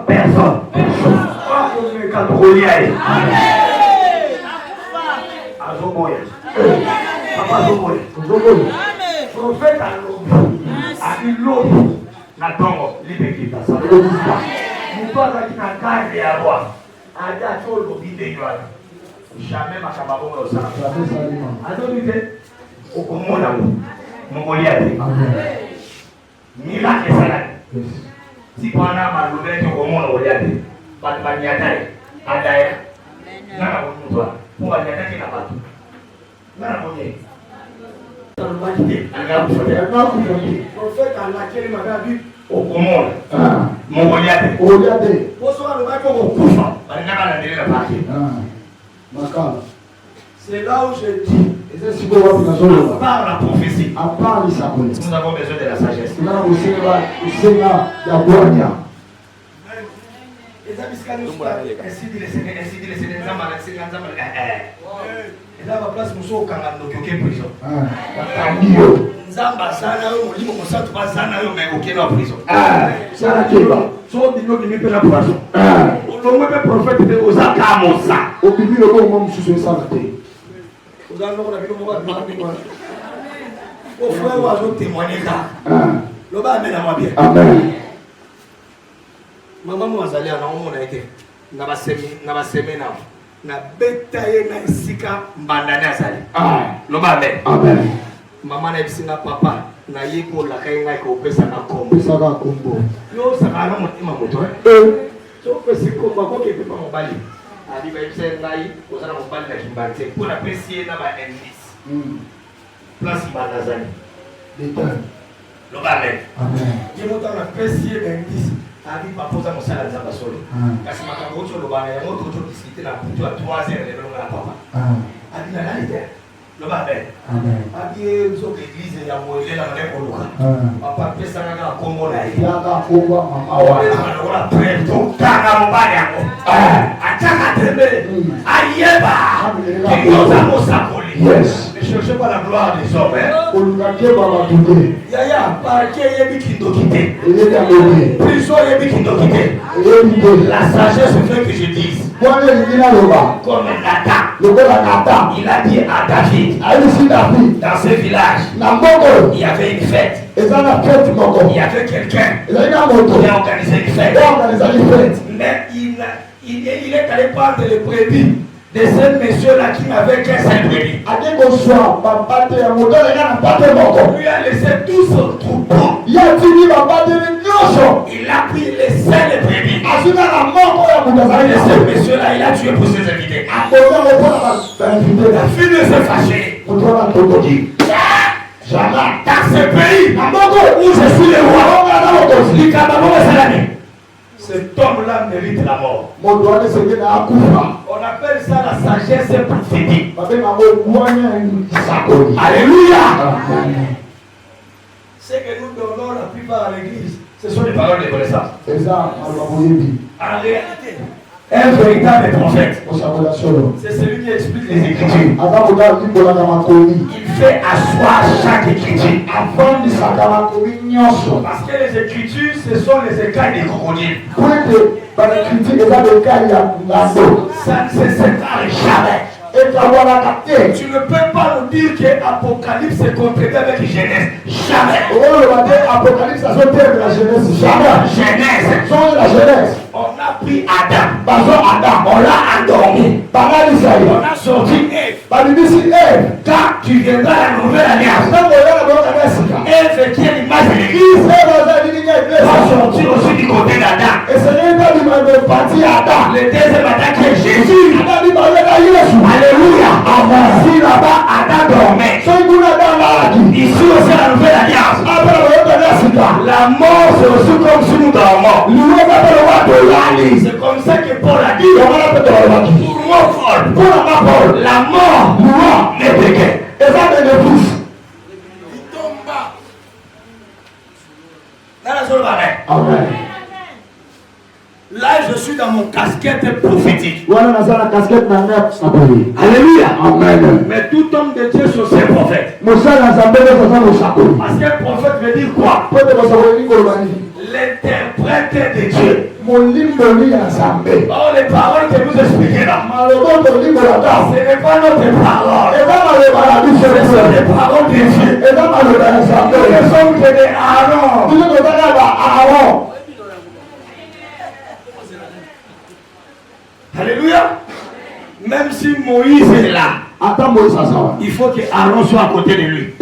Personne. Prophète a dit l'eau na tongo libekita sa mupaza kina kande ya roi aja cholo bideywa jamais makababo sa adonite okomona mongolia te miracle sana si bwana malube ke okomona olia te bat banyatare adaya nana bonutwa pour banyatare na batu nana bonye prophète a laquelle m'a dit au commun mongoliate c'est là où je dis par la prophétie nous avons besoin de la sagesse. Ainsi dit le Seigneur, et là, ma place, nous sommes au Canada, nous sommes en prison. Nzamba sana yo molimo mosatu bazana yo mais aucun en prison. Ça kiba. So dino dimi pe na prison. Lo mo pe prophète de ozaka mosa. Au bibi le bon mom susu santé. Ozana ko na bino mo ba mami ko. O frère wa zo témoigner là. Lo ba amena moi bien. Amen. Maman mo azali ana o mo na ete. Na ba semi na beta ye na isika mbandani azali. Lo ba amen. Amen. Maman na bisinga papa na yiko la kainga ko pesa na kombo. Pesa na kombo. Yo saka na mutima moto so pesi ko ba ko ke pe mo bali. Adi ba ibse ngai ko sana mo bali na kimbante. Pour la pesi na ba endis. Place balazani. Détail. Lo ba amen. Amen. Ye mota na pesi endis. Adi pa posa mo sala za basolo. Kasi makambo cho lo ba ya moto cho discuter na puto a 3 heures le na papa. Adi na laite. Lo ba amen. Amen. Adi zo l'église ya moele na mane ko luka. Papa pesa na kombo na yi. Ya ka kombo mama wa. Ora preto kana mbali yako. Ataka tembele. Ayeba. Kikoza mosakoli. Yes. Ne cherchez pas la gloire des hommes. Olukake baba tude. Ya parquet yebi kindo kite. Eyeda lobe. Prison yebi kindo kite. Eyede. La sagesse fait que je dise. Bwana yingina loba. Comme Nathan. Lokola Nathan. Il a dit à David. Alisi David. Dans ce village. Na mboko. Il y avait une fête. Il y avait quelqu'un qui a organisé une fête. Mais il est allé prendre les brebis de ce monsieur-là qui n'avait qu'un seul brebis. Lui a laissé tout son troupeau. Il a pris les seuls brebis. Et ce monsieur-là, il a tué pour ses invités. La fille de se fâcher. Dans ce pays où je suis le roi, cet homme-là mérite la mort. On appelle ça la sagesse prophétique. Alléluia. Ce que nous donnons la plupart à l'église, ce sont les paroles de connaissance. En réalité, un véritable prophète, c'est celui qui explique les Écritures. Il fait asseoir chaque écriture. Parce que les Écritures, ce sont les écailles des crocodiles. Ça ne se sépare jamais. Tu ne peux pas nous dire que Apocalypse est complété avec Genèse. Jamais. Genèse. On a pris Adam. On l'a endormi. On a sorti Ève. Quand tu viendras à la nouvelle alliance, Ève qui est l'image de l'église va sortir aussi du côté d'Adam. Le deuxième Adam qui est Jésus. Alléluia. Si là-bas Adam dormait, ici aussi la nouvelle alliance, la mort c'est aussi comme si nous dormons. C'est comme ça que Paul a dit. Pour moi, la mort n'est péché. Et ça ne pousse. Il tombe bas. Amen. Là, je suis dans mon casquette prophétique. Alléluia. Amen. Mais tout homme de Dieu sont ses prophètes. Parce qu'un prophète veut dire quoi? L'interprète de Dieu. Oh, les paroles que vous expliquez là, ce n'est pas notre parole. Ce sont les paroles de Dieu. Nous ne sommes que des Aaron. Alléluia. Même si Moïse est là, il faut que Aaron soit à côté de lui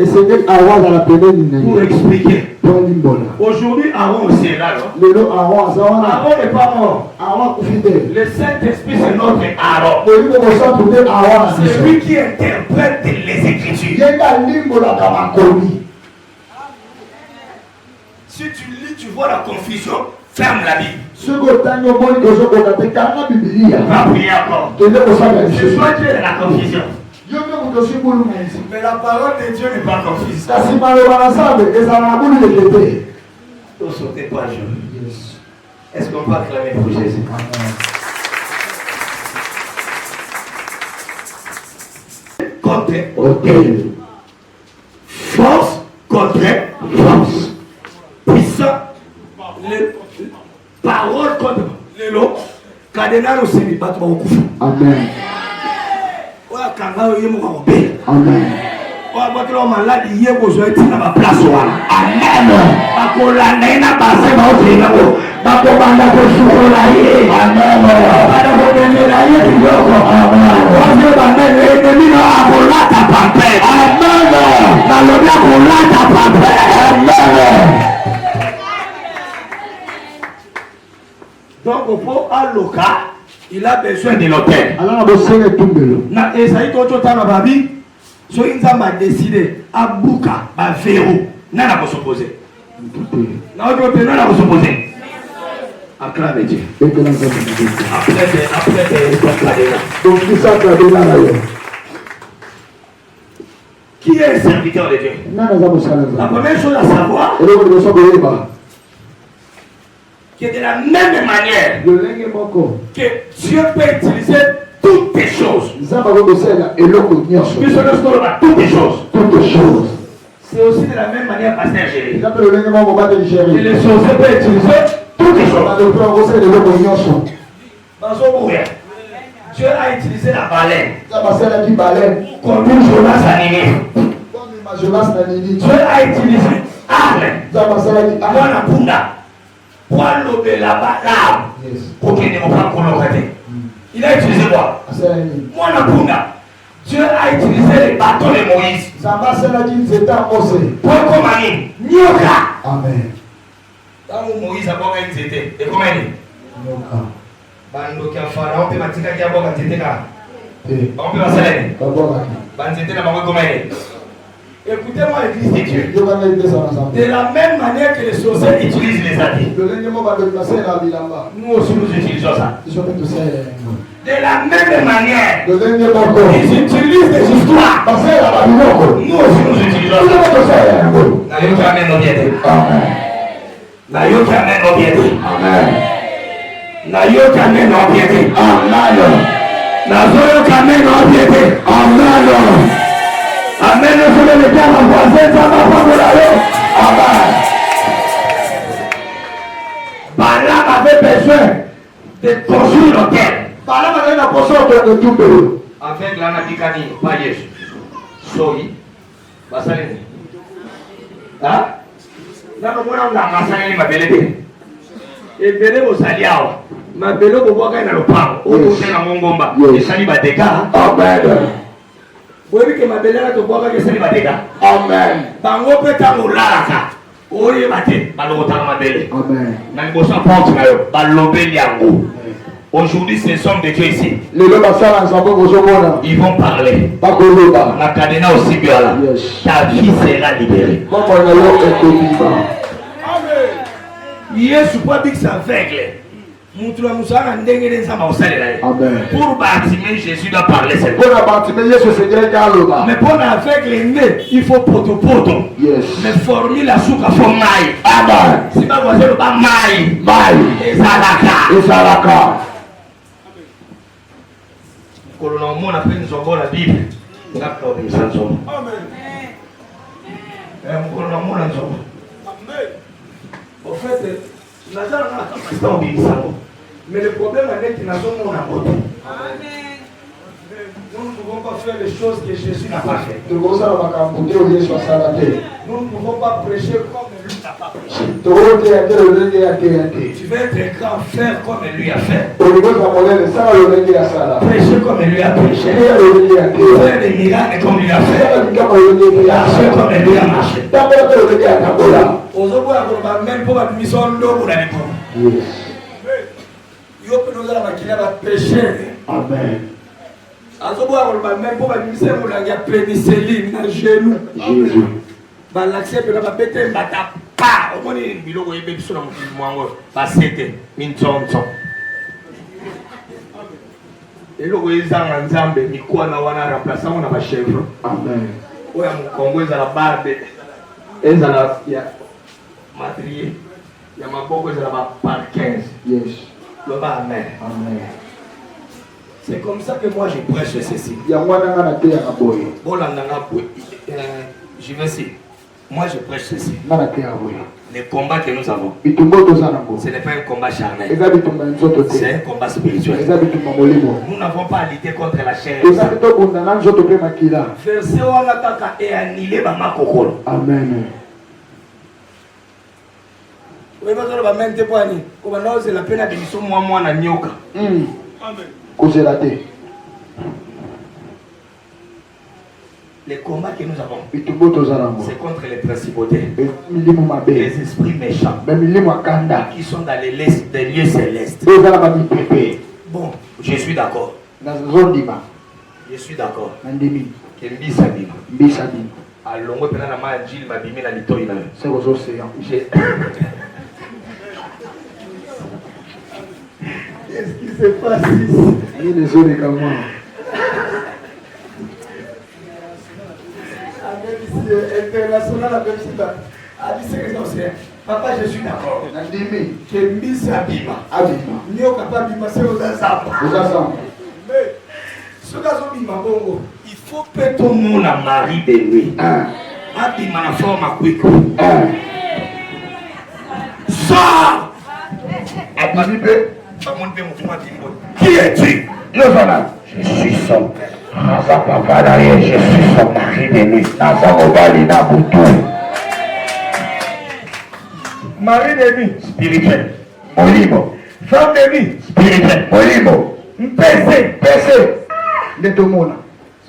pour expliquer. Aujourd'hui, Aaron aussi est là. Aaron n'est pas mort. Le Saint-Esprit, c'est notre Aaron. C'est lui qui interprète les Écritures. Si tu lis, tu vois la confusion, ferme la Bible. Va prier encore. C'est toi qui es dans la confusion. Mais la parole de Dieu n'est pas confuse. Ne sautez pas, je. Est-ce qu'on peut acclamer pour Jésus? Contre force contre force. Puissant. Parole contre les lots. Cadenas aussi, il pas trop beaucoup. Amen. Amen. Donc au pot à l'oka, il a besoin de l'hôtel. Na Esaïe Tochota na babi, so Inzamba a décidé à Bouka, à Verrou, n'a pas s'opposer. Na autre n'a pas s'opposer. Acclame Dieu. Qui est le serviteur de Dieu? La première chose à savoir, que de la même manière que Dieu peut utiliser toutes les choses. Toutes les choses. C'est aussi de la même manière pasteur Géry. Et les sorciers peuvent utiliser toutes les choses. Dieu a utilisé la baleine pour conduire Jonas à Ninive. Dieu a utilisé Amen. Mwana punda. Pour l'obé là-bas, là. Pour qu'il ne pas colorer. Il a utilisé quoi? Mwana punda. Dieu a utilisé les bâtons de Moïse. Pour commander. Nyoka. Amen. Dans Moïse a boire une zété. Et comment il est? Bando qui a pharaon peut matika qui a boire une zété là. On peut passer là. Bando zété là comment il est? Écoutez-moi, l'église de Dieu. De la même manière que les sorciers utilisent les habits, nous aussi nous utilisons ça. De la même manière, ils utilisent des histoires. Nous aussi nous utilisons ça. N'ayons jamais nos biens. N'ayons jamais nos biens. N'ayons jamais nos biens. N'ayons jamais nos biens. Amen. Amen, je vais le dire à mon voisin, ça va pas me l'aller. Amen. Balaam avait besoin de construire l'hôtel. Balaam avait la potion de tout pays. Avec la Nabikani, pas Jésus. Soyi. Basalini. Hein? Là, on a massacré ma belle. Et belle au saliao. Ma belle au bois dans le pan. Au bout de la mongomba. Et sali bateka. Amen. Oui, que ma belle-mère te voit que c'est les batega. Amen. Bango peut t'amourlaka. Oui, maté. Balo ma belle. Amen. N'a pas besoin porte na yo. Balobé liango. Aujourd'hui, ce sont des dieux ici. Ils vont parler. La cadena aussi bien là. Ta vie sera libérée. Hier, je crois que c'est aveugle. Pour bâtir, Jésus doit parler seulement. Mais pour avec les nez, il faut poto. Mais former la soupe à fond maï. Si pas vous avez pas maï. Et Zalaka. Quand on a pris la Bible, on a pris une chanson. En fait, mais le problème est qu'il n'a pas mon côté. Nous ne pouvons pas faire les choses que Jésus n'a pas fait. Nous ne pouvons pas prêcher comme lui n'a pas prêché. Tu veux être grand, faire comme lui a fait. Prêcher comme lui a prêché. Faire des miracles comme lui a fait. Marcher comme lui a marché. Même pour la mission d'eau pour la réponse. Yo peut nous avoir péché. Amen. Même pour la mission pour la pénicilline dans genou. Jésus. Bah l'accepte la bête bata pas. Au moins il bilo ko yebe sur moi ba c'était mintonto. Et le goyeza nzambe ni kwa na wana remplacer on ba chèvre. Amen. Oya mkongweza la barbe. Eza la ya matrier. Ya maboko eza la par 15. Yes. Le bas, amen. Amen. C'est comme ça que moi je prêche ceci. Je vais essayer. Moi je prêche ceci. Les combats que nous avons, ce n'est pas un combat charnel. C'est un combat spirituel. Nous n'avons pas à lutter contre la chair. Verset et annihiler ma kokolo. Amen. Oui, c'est la peine de mission moi na nyoka. Amen. Les combats que nous avons, c'est contre les principautés, les esprits méchants qui sont dans les lieux célestes. Bon, je suis d'accord. Je suis d'accord. Allons, qu'est-ce qui se passe ici? Il y a des autres comme moi. International à Belgique. A dit c'est papa, je suis d'accord. Je mis ça bima. Nio papa bima c'est aux ensemble. Mais ce cas où bima bongo, il faut que tout le monde a mari de lui. Abima na forme à quico. Sors. Abimbe. Qui es-tu? Je suis son. Je suis son mari de lui. Mari de nuit, spirituel. Molimo. Femme de nuit, Spirituel. Molimo. PC. De tout le monde.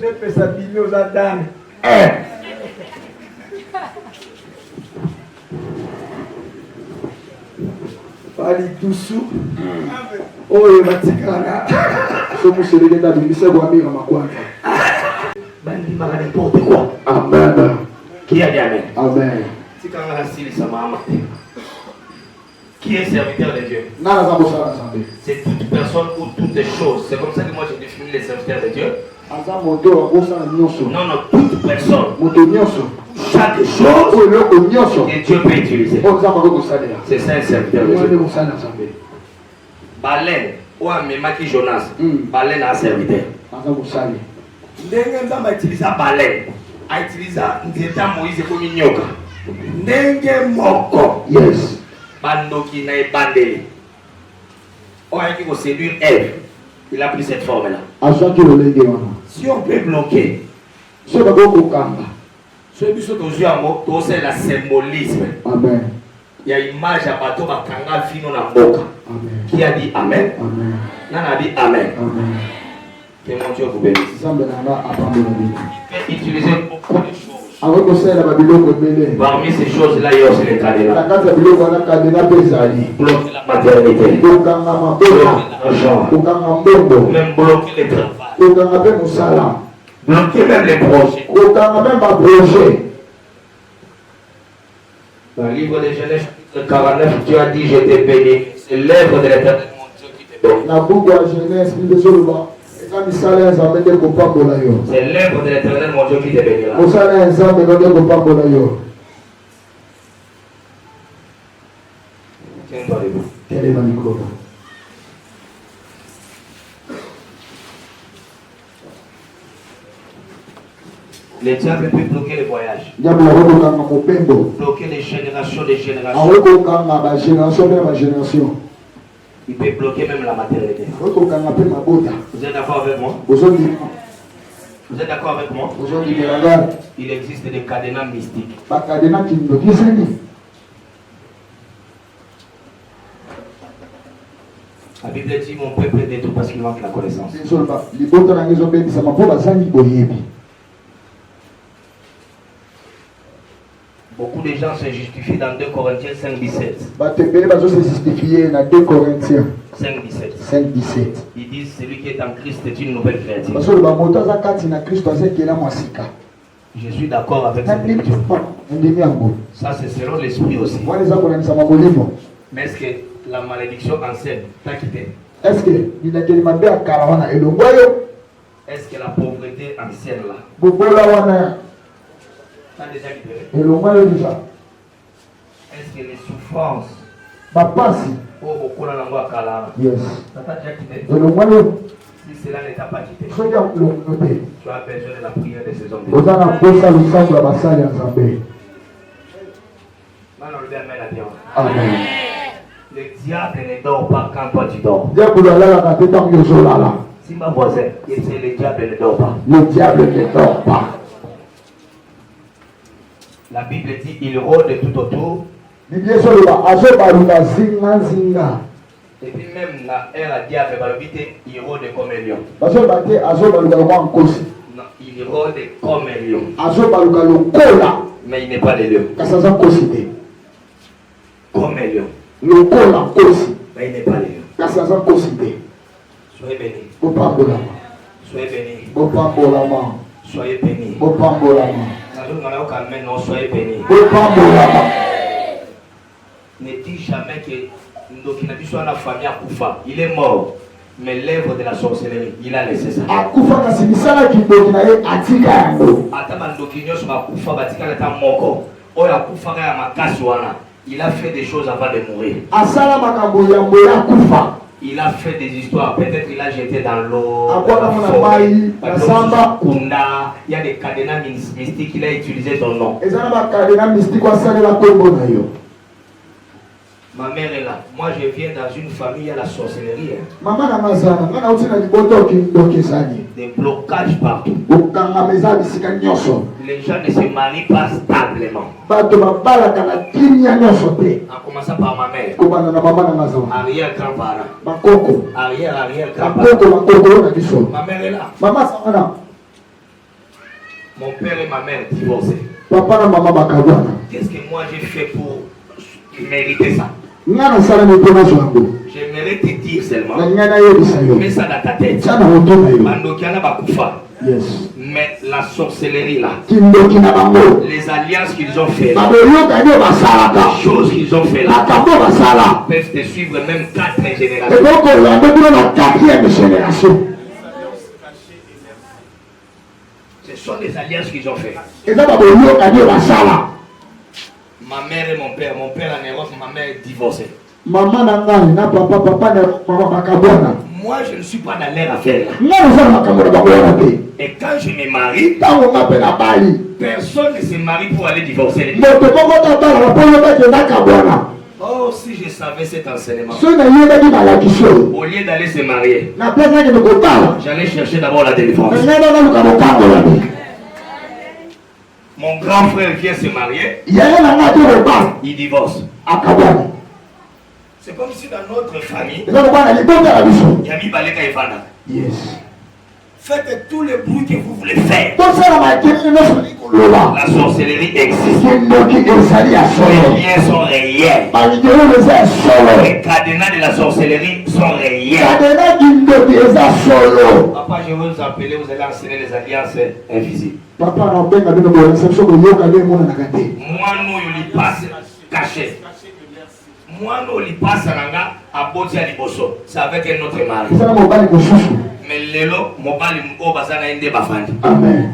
Je fais ça bien aux Adam. Bali tusu. Oye batikana. Somo selegenda bimisa kwa mimi kama kwanza. Bandi mara n'importe quoi. Amen. Qui a dit amen? Amen. C'est quand on a stylé sa maman. Qui est serviteur de Dieu? Nana za bosala sambe. C'est toute personne ou toutes les choses. C'est comme ça que moi j'ai défini les serviteurs de Dieu. Aza moto bosala nyonso. Non, toute personne. Moto nyonso. Chaque chose que Dieu peut utiliser. C'est ça un serviteur de Dieu. Baleine, ou à Memaki Jonas, baleine a un serviteur. Ndenge nzamba utiliza baleine, a utiliza nzeta Moïse comme nyoka. Ndenge moko. Yes. Bandoki na ebandeli. On a dit qu'on séduire Ève. Il a pris cette forme-là. Si on peut bloquer, ce biso c'est la symbolisme. Amen. Il y a image à bateau bakanga fino na mboka. Qui a dit amen? Amen. Nana a dit amen. Amen. Que mon Dieu vous bénisse. Utilisez beaucoup de choses. Parmi ces choses-là, il y a aussi les cadenas. Bloquer la maternité. Bloquer l'argent. Même bloquer les travaux. Bloquer même les projets. Dans le livre de Genèse, chapitre 49, Dieu a dit, je t'ai béni. C'est l'œuvre de l'Éternel, mon Dieu, qui te bénit. C'est l'œuvre de l'Éternel, mon Dieu, qui te bénira. Tiens-toi debout. Le diable peut bloquer le voyage. Bloquer les générations des générations. Il peut bloquer même la maternité. Vous êtes d'accord avec moi? Vous êtes d'accord avec moi? Il existe des cadenas mystiques. La Bible dit mon peuple est détruit parce qu'il manque la connaissance. Beaucoup de gens se justifient dans 2 Corinthiens 5:17. Ils disent celui qui est en Christ est une nouvelle créature. Je suis d'accord avec cette lecture. Ça c'est selon l'esprit aussi. Mais est-ce que la malédiction ancienne t'a quitté? Est-ce que la pauvreté ancienne là t'as déjà libéré? Est-ce que les souffrances yes. Ça t'a déjà quitté? Si cela ne t'a pas quitté, tu as besoin de la prière de ces hommes de Dieu. Amen. Le diable ne dort pas quand toi tu dors. Si ma voisin, c'est le diable ne dort pas. Le diable ne dort pas. La Bible dit il rôde tout autour. Et puis même la ère à diable, il rôde comme un lion. Non, il rôde comme un lion. Mais il n'est pas le lion. Comme un lion. Mais il n'est pas le lion. Soyez bénis. Soyez bénis. Soyez bénis. Soyez bénis. Ne dis jamais que la famille a Koufa. Il est mort. Mais l'œuvre de la sorcellerie, il a laissé ça. Il a fait des choses avant de mourir. Il a fait des histoires. Peut-être il a jeté dans l'eau. Il y a des cadenas mystiques. Il a utilisé son nom. Ma mère est là. Moi, je viens dans une famille à la sorcellerie. Hein. Maman n'a mazana. Maman aussi n'a dit boto qui m'dokesani. Des blocages partout. Okanga meza bisika nyonso. Les gens ne se marient pas stablement. Bato babala kana kinya nyonso te. En commençant par ma mère. Kobana na mama na mazana. Arrière-grand-parent. Makoko. Arrière-grand-parent. Makoko na biso. Ma mère est là. Maman sana. Mon père et ma mère divorcés. Papa na maman bakabwana. Qu'est-ce que moi j'ai fait pour mériter ça? Ngana sala ni pona zongo. J'aimerais te dire seulement. Ngana yebisa yo. Mets ça dans ta tête. Sana otona yo. Bandokiana bakufa. Yes. Mais la sorcellerie là. Kindoki na bango. Les alliances qu'ils ont fait là. Baboyo kanyo basalaka. Les choses qu'ils ont fait là. Bakambo basala. Peuvent te suivre même 4 générations. Et donc on a besoin de la 4e génération. Ce sont les alliances qu'ils ont fait. Et ça baboyo kanyo basala. Ma mère et mon père en Europe, ma mère est divorcée. Maman na ngai na papa na mama bakabwana. Moi je ne suis pas dans leur affaire là. Ngana sala makambo bakabwana te. Et quand je me marie, Tango ngape na bali. personne ne se marie pour aller divorcer. Moto boko tata la polo ba kenda kabwana. Oh, si je savais cet enseignement. So na yeba di malakiso. Au lieu d'aller se marier, Na pesa ke ndokotala. j'allais chercher d'abord la délivrance. Ngana na luka bokango la bi. Mon grand frère vient se marier, Yaya na ngati roba il divorce. akabwana. C'est comme si dans notre famille, Eza bwana libota la biso. Yami Baleka et Fanda. Yes. Faites tous les bruits que vous voulez faire. Tosala makini nyonso likoloba. La sorcellerie existe. Kindoki ezali ya Les solo. liens sont réels. Bangelo eza ya solo. Les cadenas de la sorcellerie sont réels. Kadena kindoki eza solo. Papa, je vais vous appeler, vous allez enseigner les alliances invisibles. Papa na benga bino bola biso koyoka nde mona na kate. Moi, nous, il y passe caché. Moi, nous, il passe nanga à Botia Liboso. C'est avec un autre mari. Eza na mobali mosusu. Mais lelo, mobali Obazana Inde Bafandi. Amen.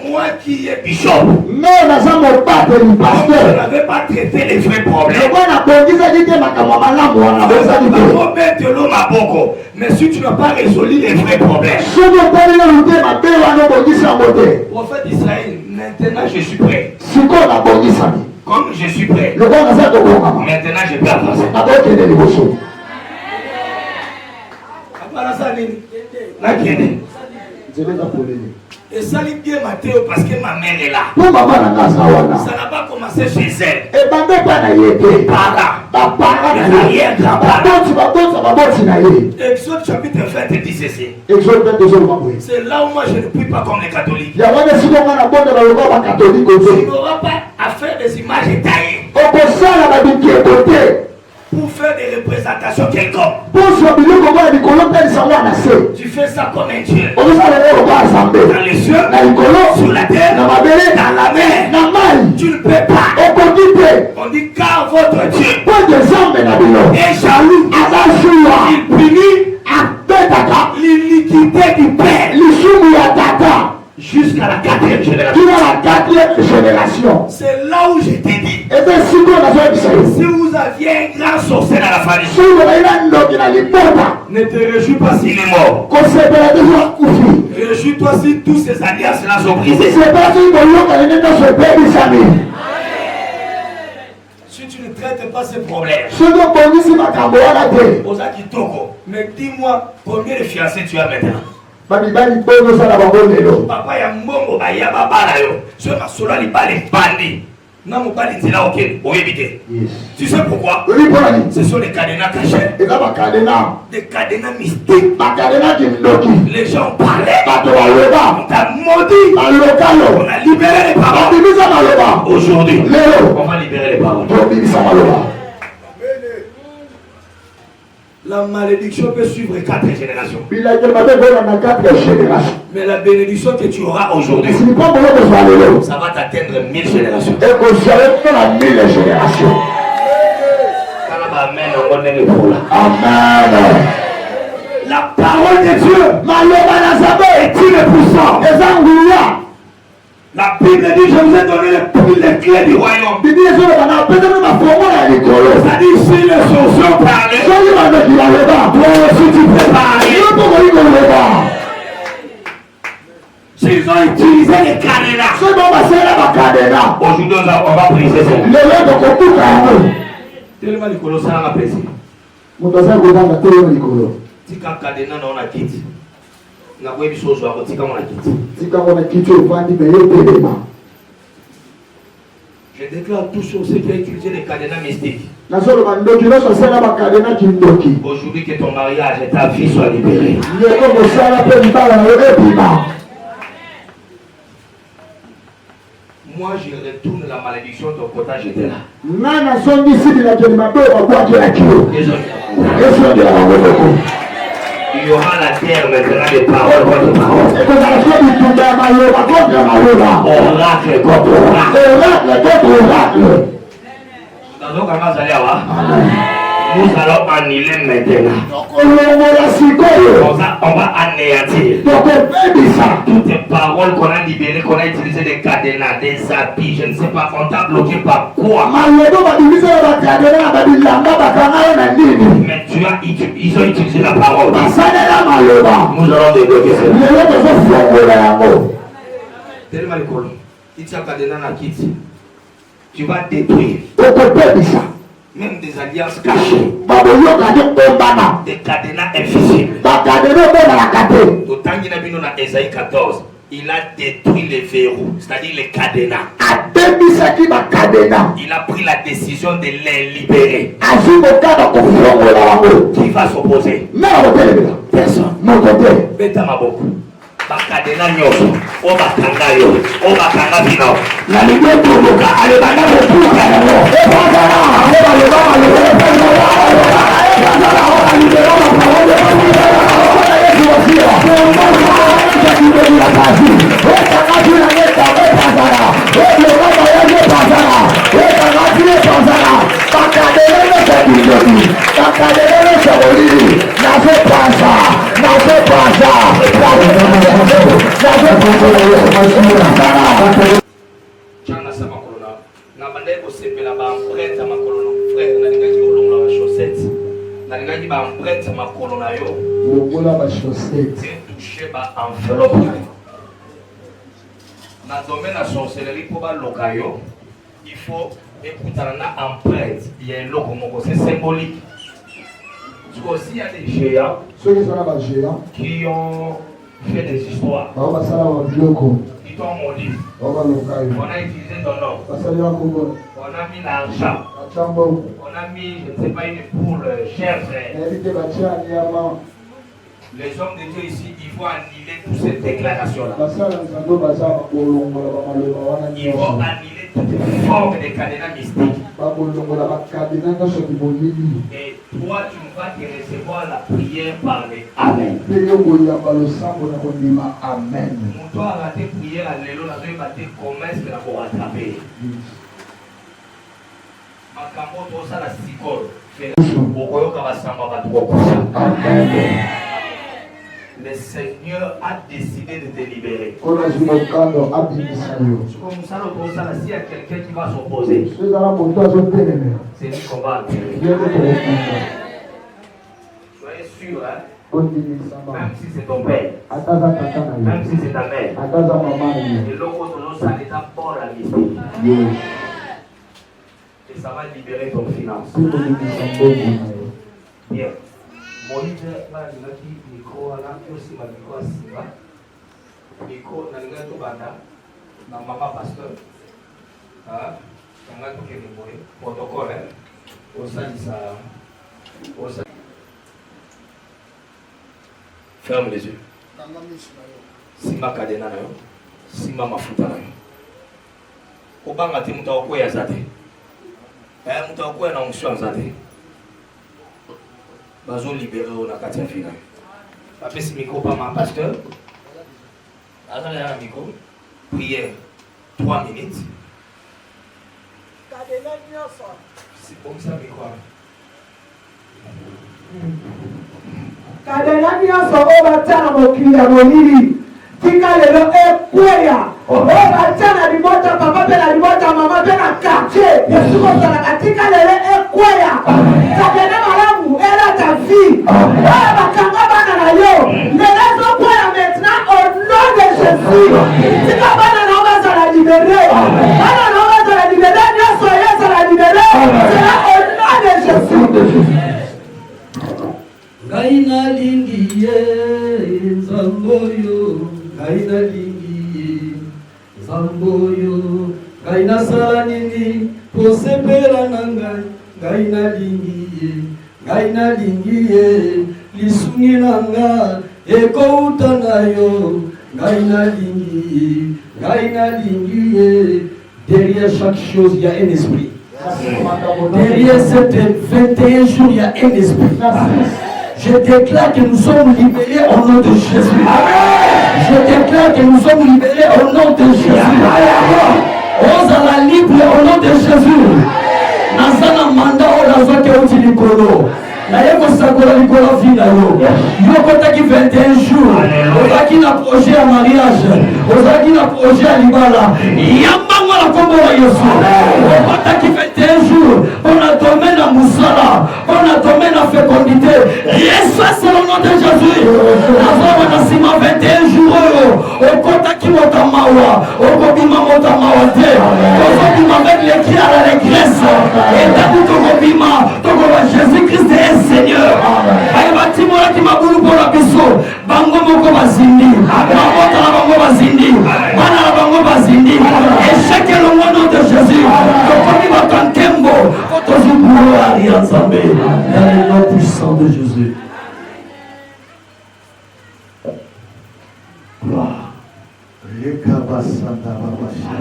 Moi qui est bishop, Mais naza mobali je pasteur. n'avais pas traité les vrais problèmes. Le bwana bongisa dite makambo malamu wana boza dite. Mais si tu n'as pas résolu les vrais problèmes, Sono tali na lute mabe wana bongisa mote. prophète d'Israël, maintenant je suis prêt. Siko na bongisa ni. Comme je suis prêt, Le bwana za to bonga. maintenant je peux avancer. Aboke de liboso. Zeleza polele. Et ça lui bien Mathéo parce que ma mère est là. Po mama na ngasa wana. Ça n'a pas commencé chez elle. E bande pa na yete. Para. Bapara Les na ye. arrière-grands-parents. Baboti na ye. Exode chapitre 20 te dit ceci. Exode 22 mabwe. C'est là où moi je ne prie pas comme les catholiques. Ya wana siko ngana bonde ba lokwa ba catholique Tu ote. n'auras pas à faire des images taillées Okosala ba bikie kote. pour faire des représentations quelconques. Poso biloko ba likolo pelisa wana se. Tu fais ça comme un Dieu. Okosala lelo ba zambe. Dans les cieux, Na likolo sur la terre, na mabele dans la mer. na mai. Tu ne peux pas. Okoki te. On dit car votre Dieu Po de zambe na bino. est jaloux. Azashuwa. Il punit Abetaka. l'iniquité du Père Lisumu ya tata. jusqu'à la 4e génération. Kina la 4e génération. C'est là où je t'ai dit. Ebe siko na zo bisayo. Si vous aviez un grand sorcier dans la famille, Siko na ina ndoki na libota. ne te réjouis pas s'il est mort. Kosebela dezo kufi. Réjouis-toi si tous ces alliances-là sont brisées. Sebela so boyoka nene na so bebisami. Si tu ne traites pas ces problèmes, Sono bongisi makambo wana te. Ozaki Toko, mais dis-moi combien de fiancés tu as maintenant? Babibali bono sala bango lelo. Papa ya mbongo baya babala yo. So masolo libali bandi. Na mobali nzela okende, oyebi te. Yes. Tu sais pourquoi? Oli pona ni. Ce sont les cadenas cachés, Eza bakadena. des cadenas mystiques. Bakadena kindoki. Les gens parlaient, Bato baloba. on t'a maudit. Balokalo. On a libéré les paroles. Babibisa maloba. Aujourd'hui, Lelo. on va libérer les paroles. Tobibisa maloba. La malédiction peut suivre 4 générations. Bilakeli mabe bona na 4e génération. Mais la bénédiction que tu auras aujourd'hui, Si pas bolo kozwa lelo. ça va t'atteindre 1000 générations. Ekozala na 1000 génération. Amen. La parole de Dieu Maloba na Nzambe est puissante. eza nguya. La Bible dit, je vous ai donné les clés du royaume. Bibi ezoloba na apesa na mafongo ya likolo. C'est-à-dire, si les sorciers ont parlé, Soki bandoki baloba. toi aussi tu peux parler. Yo tokoki koloba. S'ils ont utilisé les cadenas. Soki bango basalela bakadena. Aujourd'hui, on va briser ça. Lelo tokokuka yango. Tellement les colos ça a plaisir. Mon doigt ça gouverne tellement les colos. Tika kadena na ona kiti. Na kwa biso zo ako tika ona kiti. Tika ona kiti au vandi mais tellement. Je déclare tous ceux qui ont utilisé les cadenas mystiques. Aujourd'hui que ton mariage et ta vie soient libérés. Moi je retourne la malédiction de ton potage était là. Il y aura la terre maintenant des paroles contre paroles. Oracle contre oracle. Nous allons annuler maintenant. On va anéantir toutes les paroles qu'on a libérées, qu'on a utilisées, des cadenas, des habits, je ne sais pas, on t'a bloqué par quoi. Mais ils ont utilisé la parole. Nous allons débloquer ça. Tellement les colons. Tu vas détruire. Même des alliances cachées. Des cadenas invisibles. Autant qu'il y a dans Ésaïe 14, il a détruit les verrous, c'est-à-dire les cadenas. Il a pris la décision de les libérer. Qui va s'opposer? Personne. Beta Maboko. Bakadena nyoso, o bakanga yo, o bakanga bino. La ligue provoca, ale bana repuka yo. Chana sama kolona na bandai ko sepela ba emprunte ma kolona frère na linga ki olonga ba chaussette na linga ki ba emprunte ma kolona yo longola ba chaussette c'est toucher ba enveloppe na domaine la sorcellerie pour ba lokayo il faut écouter na empreinte il y a un logo moko c'est symbolique. Parce qu'il y a des géants qui ont fait des histoires. Ils t'ont maudit. On a utilisé ton nom. On a mis l'argent. On a mis, je ne sais pas, une poule chère. Les hommes de Dieu ici, ils vont annuler toutes ces déclarations-là. Ils vont annuler toutes les formes de cadenas mystiques. Et toi, tu vas te recevoir la prière par les Amen. Amen. Toi, arrêter prière à l'élo, la joie va te commettre pour rattraper. Le Seigneur a décidé de te libérer. S'il y a quelqu'un qui va s'opposer, c'est lui qu'on va enterrer. Soyez sûr, hein? Même si c'est ton père, même si c'est ta mère, et l'autre, ça les a pour la mystique. Et ça va libérer ton finance. Bien. Moïse, qui micro, là, aussi ma micro à Siva. Micro, n'a rien de banda, na maman pasteur. Ah, n'a rien de quelque protocole, au sein de ça. Ferme les yeux. Sima kadena na yo, sima mafuta na yo. Obanga te muta okwe ya zate. Muta okwe na onction zate. Bazo libéré au nakati ya fina. Après ce micro par ma pasteur. Attendez un micro. Prière 3 minutes. C'est comme ça micro. Kadena nyonso oyo batia na mokili ya molili tika lelo ekweya oyo batia na libota papa mpe na libota mama mpe na quartier yesu kozalaka tika lelo ekweya kadena malamu elata vie oyo bakanga bana na yo lelo ezokweya maintenant au nom de Jésus tika bana na yo bazala libere bana na yo bazala libere nyonso oyo ezala libere cela au nom de Gaina lingiye zamboyo, gaina lingiye zamboyo, gaina sala nini posepela nangai, gaina lingiye lisungi nanga ekouta nayo, gaina lingiye. Derrière chaque chose il y a un esprit. Derrière ces 21 jours il y a un esprit. Je déclare que nous sommes libérés au nom de Jésus. Je déclare que nous sommes libérés au nom de Jésus. Ose à la libre au nom de Jésus. Nazana manda olazo ke uti likolo. Na yeko sakola likolo vina yo. Yo kotaki 21 jours. Ozaki na projet à mariage. Ozaki na projet à libala. Yamba ngala kombo la Yesu. Kotaki 21 jours. On a tombé na musala. On a tombé na fécondité. Reçois sur le nom de Jésus. Nazama na sima 21 jours. Okotaki motamawa. Okobima motamawa te. Okobima avec les cris à l'allégresse. Et d'abord Tokobima. Tokoba Jésus-Christ est Seigneur. Aïba Timora qui m'a voulu pour la biso. Bango moko bazindi. Mabota la bango bazindi. Mana la bango bazindi. Et chaque le nom de Jésus. Tokobi Bakantembo. Tokobi Bouro Arian Zambé. Dans le nom puissant de Jésus. Gloire.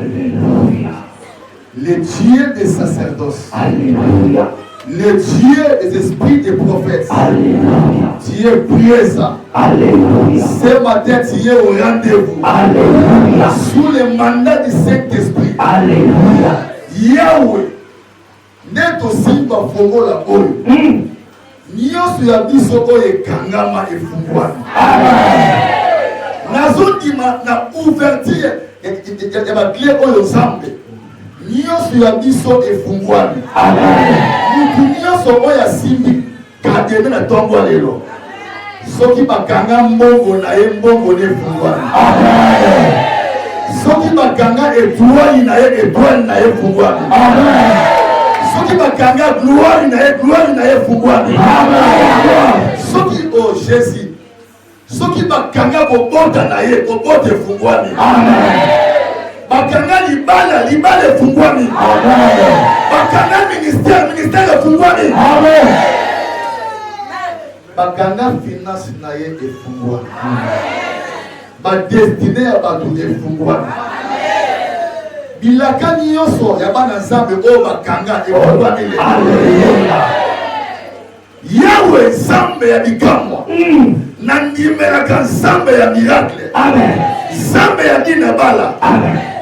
Alléluia. Le Dieu des sacerdoces. Alléluia. Le Dieu des esprits des prophètes. Alléluia. Tu es présent. Alléluia. Ce matin, tu es au rendez-vous. Alléluia. Sous le mandat du Saint-Esprit. Alléluia. Yahweh. Neto simba fongo la oyo. Nyonso ya biso oyo ekangama efungwami. Nazondima na ouverture ya baklie oyo Nzambe. Nyonso ya biso efungwami. Mutu nyonso oyo asimbi kademe na ntongo lelo. Soki bakanga mbongo na ye mbongo efungwami. Soki bakanga étoile na ye étoile na ye efungwami. Soki bakanga gloire na ye efungwami. Soki oh Jésus. Soki bakanga kobota na ye kobota efungwami. Bakanga libala efungwami. Bakanga ministère efungwami. Bakanga finance na ye efungwami. Ba destiné ya bato efungwami. Bilaka nyonso ya bana Nzambe oyo bakanga efungwami. Yahweh Nzambe ya bikamwa. Na ndimelaka Nzambe ya miracle. Nzambe ya dina bala.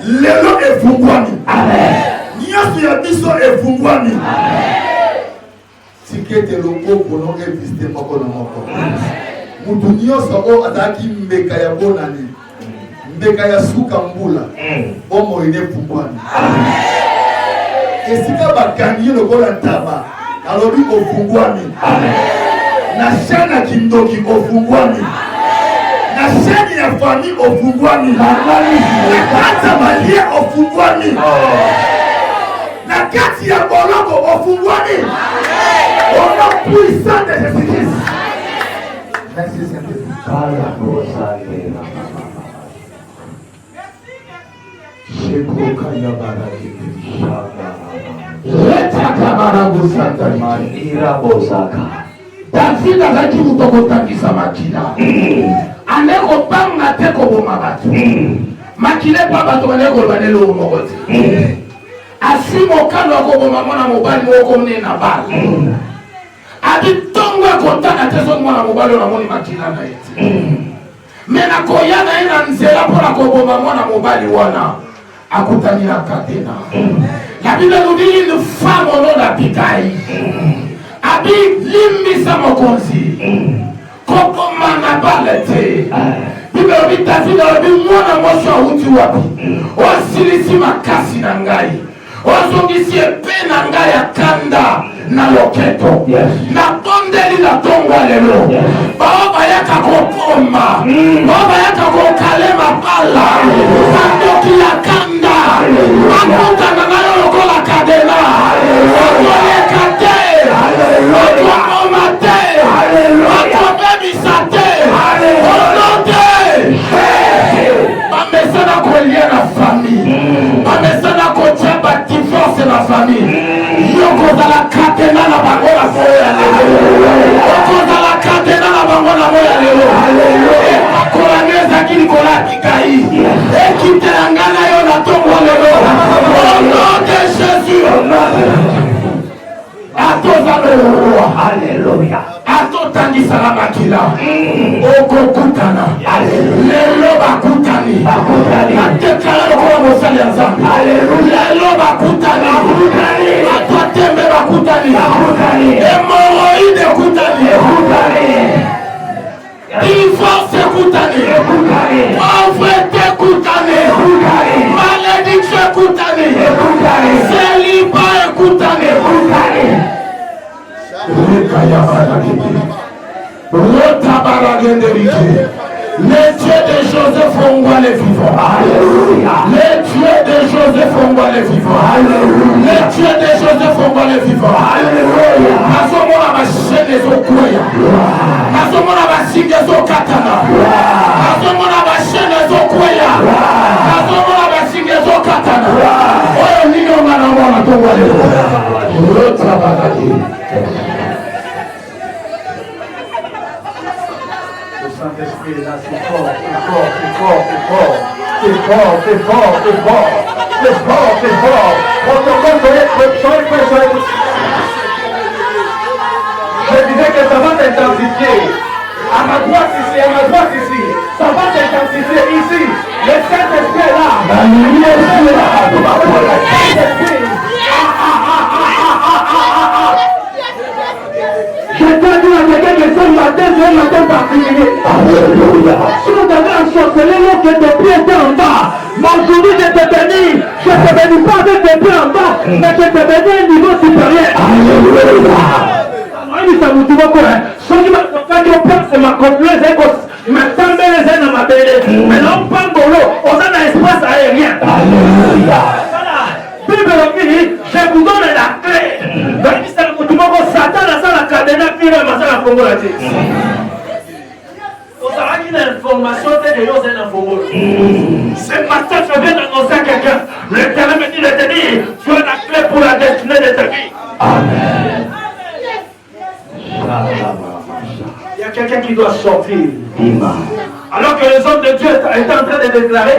Lelo efungwami. Nyonso ya biso efungwami. Tikete loboko no eviste moko na moko. Mutu nyonso oyo azalaki mbeka ya bonani. Mbeka ya suka mbula. Omo ine efungwami. Esika bakangi lokola ntaba. Alobi ofungwami. Na shana kindoki ofungwami. Na shani ya fami ofungwami. Na kata malia ofungwami. Na kati ya boloko ofungwami. Au nom puissant de Jésus-Christ. Merci Saint-Esprit. David azaki kutokotangisa makila. Ane kopanga te koboma bato. Makile pa bato bane kolobane lo moko te. Asi mokalo akoboma mwana mobali moko mne na bala. Abi tongo akotana te so mwana mobali na moni makila na ete. Mena koyana ina nzela pona koboma mwana mobali wana. Akutani na katena. La Bible nous dit une femme au nom d'Abigail. Abi limbisa mokonzi. Koko mana balete. Bible nous dit David abi mwana mwasho auti wapi. Osilisi makasi na ngai. Ozongisi epe na ngai ya kanda na loketo. Na tondeli la tongwa lelo. Baba yaka kopoma. Baba yaka kokalema pala. Sandoki ya kanda. Makuta na nayo lokola kadena. Okoleka te. Okomate. nzambi yokozala katena na bango na moyo ya lelo yokozala katena na bango na moyo ya lelo epakolanga ezaki likolo ya bikai ekitela ngai na yo na ntongo lelo au nom de Jésus atozala roi alleluya atotangisaka makila okokutana lelo bakutani atekala lokola mosali ya nzambe lelo bakutani atwatembe bakutani hemoroide ekutani divorce ekutani pauvreté ekutani malédiction ekutani célibat ekutani le Dieu de Joseph Ongoua les vivants. Le Dieu de Joseph Ongoua les vivants. Le Dieu de Joseph Ongoua les vivants. Nazomona ma chaîne ezokwea. Nazomona ma singe ezokatana. Nazomona ma chaîne ezokwea. Nazomona ma singe ezokatana. Oyo nini ongana mona tongwa lelo. Saint-Esprit, là, c'est fort, c'est fort, c'est fort, c'est fort, c'est fort, c'est fort, c'est fort, c'est fort, c'est fort. Je disais que ça va s'intensifier. À ma droite ici, ça va s'intensifier ici. Le Saint-Esprit est là. La lumière est là. Le Saint-Esprit. Je t'ai dit à quelqu'un que ce matin, c'est un matin particulier. Alléluia. Si vous avez ensorcelé l'eau que tes pieds étaient en bas, mais aujourd'hui je te bénis. Je ne te bénis pas avec tes pieds en bas, mais je te bénis à un niveau supérieur. Alléluia. Moi, ça vous dit beaucoup, hein. Ce qui m'a fait que c'est ma conclusion, c'est que ma tante les aime dans ma belle. Mais non, pas de boulot, on a un espace aérien. Alléluia. Voilà. Bible dit, je vous donne la clé. Satan a ça la cadena puis la masse la Congo la dit. Vous avez une information de Dieu c'est un Congo. Ce matin je viens d'annoncer à quelqu'un. L'Éternel me dit de te dire, tu as la clé pour la destinée de ta vie. Amen. Il y a quelqu'un qui doit sortir. Alors que les hommes de Dieu étaient en train de déclarer.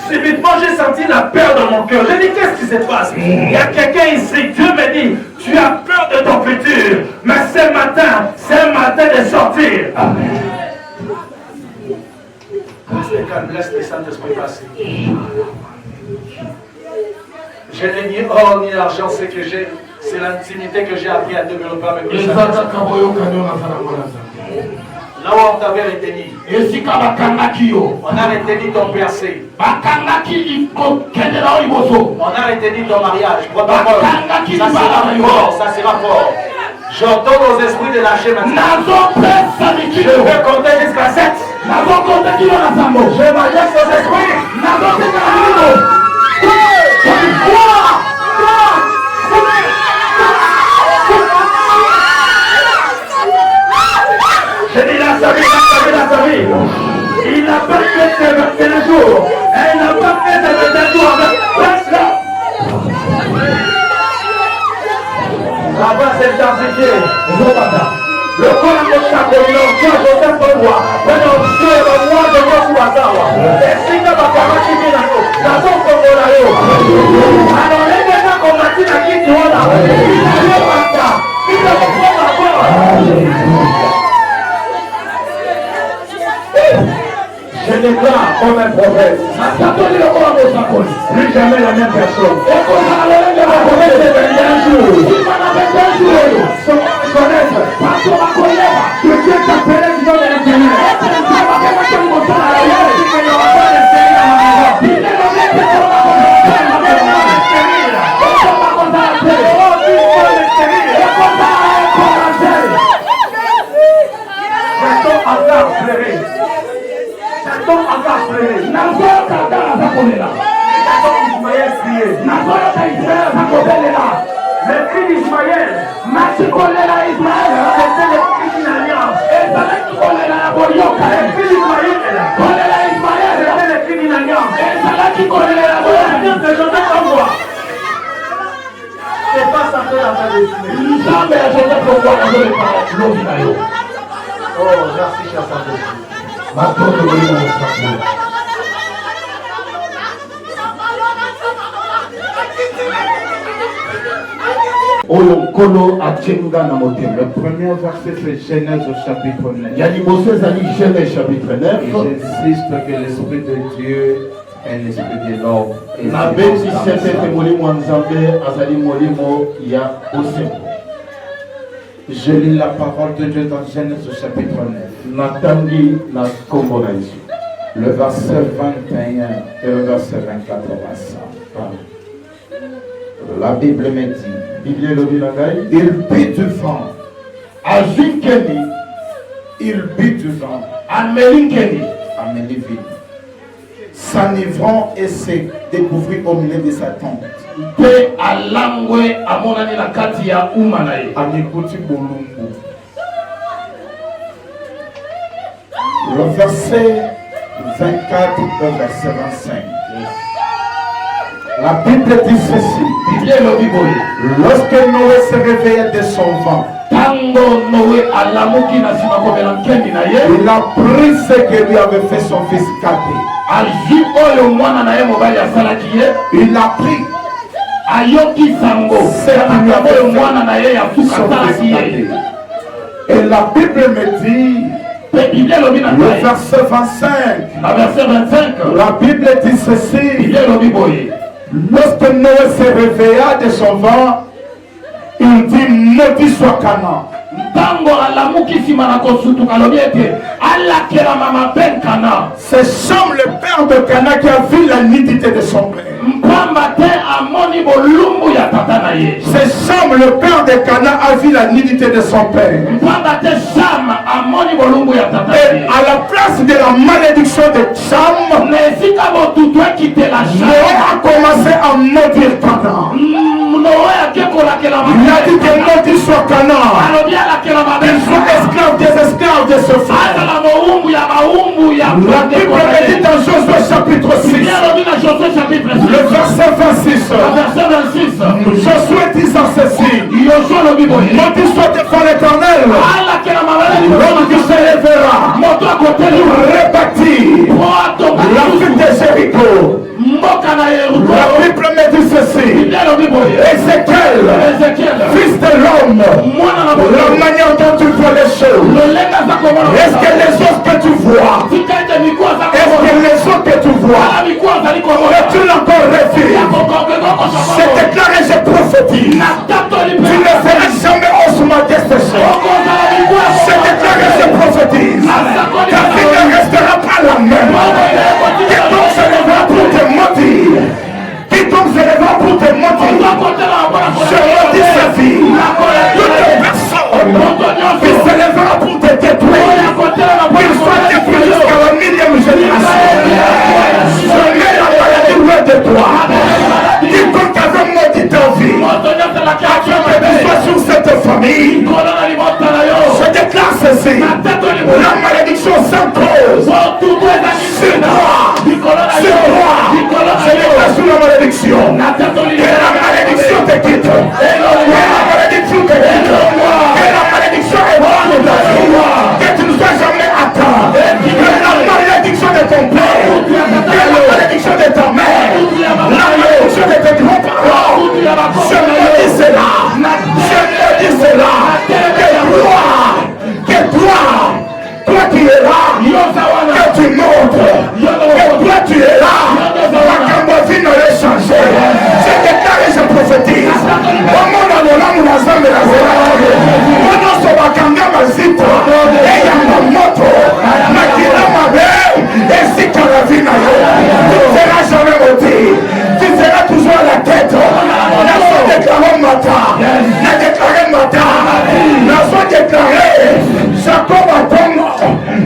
Subitement, j'ai senti la peur dans mon cœur. J'ai dit, qu'est-ce qui se passe? Il y a quelqu'un ici, Dieu me dit, tu as peur de ton futur. Mais ce matin, c'est un matin de sortir. Amen. Restez calme, laisse le Saint-Esprit passer. Je n'ai ni or ni argent, ce que j'ai, c'est l'intimité que j'ai appris à développer avec le Saint-Esprit. Là où on t'avait retenu, on a retenu ton percé. On a retenu ton mariage. Ça sera fort, ça sera fort. J'entends aux esprits de lâcher maintenant. Je vais compter jusqu'à 7. Je m'adresse aux esprits. Je dis la sa vie. Il n'a pas fait ses 21 jours. Elle n'a pas fait ses 21 jours avec là. Là-bas, c'est intensifié. Le corps de chaque Joseph Ongoua. Maintenant, Dieu est le roi de votre Wazawa. Et si tu vas pas marcher bien dans ton Congo là, alors les gens qui ont marché dans qui tu as là, il a je déclare comme un prophète. Plus jamais la même personne. Que Dieu t'appelle du nom de l'Éternel. Le cri d'Ismaël, c'était le cri d'une alliance. Le cri d'Ismaël, c'était le cri d'une alliance. L'alliance de Joseph Ongoua. merci, cher Saint-Esprit. Le premier verset c'est Genèse au chapitre 9. chapitre 9. J'insiste que l'Esprit de Dieu est un esprit de l'homme. Je lis la parole de Dieu dans Genèse au chapitre 9. Le verset 21 et le verset 24 ensemble. La Bible me dit, il but du vent. Il but du vent. Amélie, s'enivrant et se découvrit au milieu de sa tente. Le verset 24 au verset 25. La Bible dit ceci. Lorsque Noé se réveillait de son vent, il a pris ce que lui avait fait son fils cadet. Il a pris et la Bible me dit, le verset 25, la Bible dit ceci. Lorsque Noé se réveilla de son vent, il dit, maudit soit Canaan. C'est Cham, le père de Canaan, qui a vu la nudité de son père. C'est Cham, le père de Canaan, a vu la nudité de son père. Et à la place de la malédiction de Cham, Noé a commencé à maudire Canaan. Il a dit que maudit soit Canaan. Il soit esclave des esclaves de ce frère. La Bible me dit dans Josué chapitre 6, le verset 26. Josué disant ceci, maudit soit devant l'Éternel l'homme qui se lèvera pour rebâtir la ville de Jéricho. La Bible me dit ceci, Ézéchiel, fils de l'homme, la manière dont tu vois les choses, est-ce que les choses que tu vois, est-ce que les choses que tu vois, es-tu encore rêvé? Je déclare et je prophétise, tu ne seras jamais osement desséché. Je déclare et je prophétise, ta vie ne restera pas la même. Quiconque se lèvera pour te mentir, quiconque se lèvera pour te mentir, je maudis sa vie. Toute personne qui se lèvera pour te détruire, qu'il soit détruit jusqu'à la 1000e génération. Je mets la maladie loin de toi. Quiconque avait maudit ta vie, afin que tu sois sur cette famille, je déclare ceci. La malédiction s'impose sur toi. Je déclare sur la malédiction. Que la malédiction te quitte. Que la malédiction te quitte. Que la malédiction est mort de ta vie. Que tu ne sois jamais atteint. Que la malédiction de ton père. Que la malédiction de ta mère. La malédiction de tes grands-parents. Je me dis cela. Je me dis cela. Que toi qui es là, que tu montres, que toi tu es là, que ma vie ne l'ait changé. Je déclare et je prophétise. Tu seras toujours à la tête. Nation déclarée matin. La déclarée matin. Nation déclarée. Jacob attend.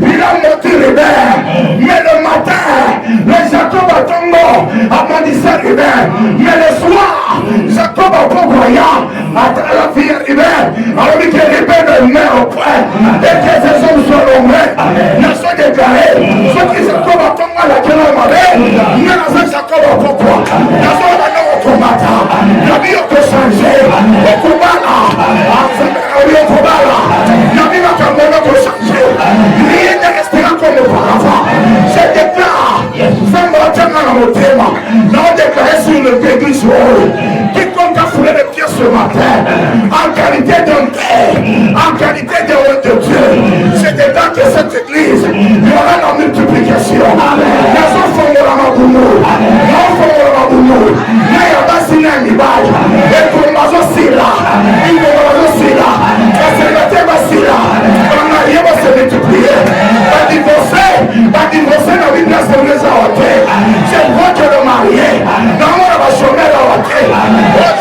Il a monté le verre. Mais le matin, le Jacob attend. A bandissé le verre. Mais le soir, Jacob a pas voyant. À la fille arrivée. Alors que les bébés ne meurent au point. Et que ces hommes soient nombreux. Nation déclarée. Ce qui Jacob attend à la gueule à ma mère. Mais la Jacob a pourquoi. La vie a changé. Au combat là. jour, quiconque a foulé les pieds ce matin, en qualité d'homme, en qualité de homme de Dieu, c'est dedans que cette église, il y aura la multiplication. Les enfants de la Mabounou, les enfants de la Mabounou, les Abassinés, et pour Mazo Silla, il faut Mazo Silla, les célibataires Basila, les mariés vont se multiplier, les divorcés dans une place de les awatés. Je vois que le marié, dans mon chômeur awaté,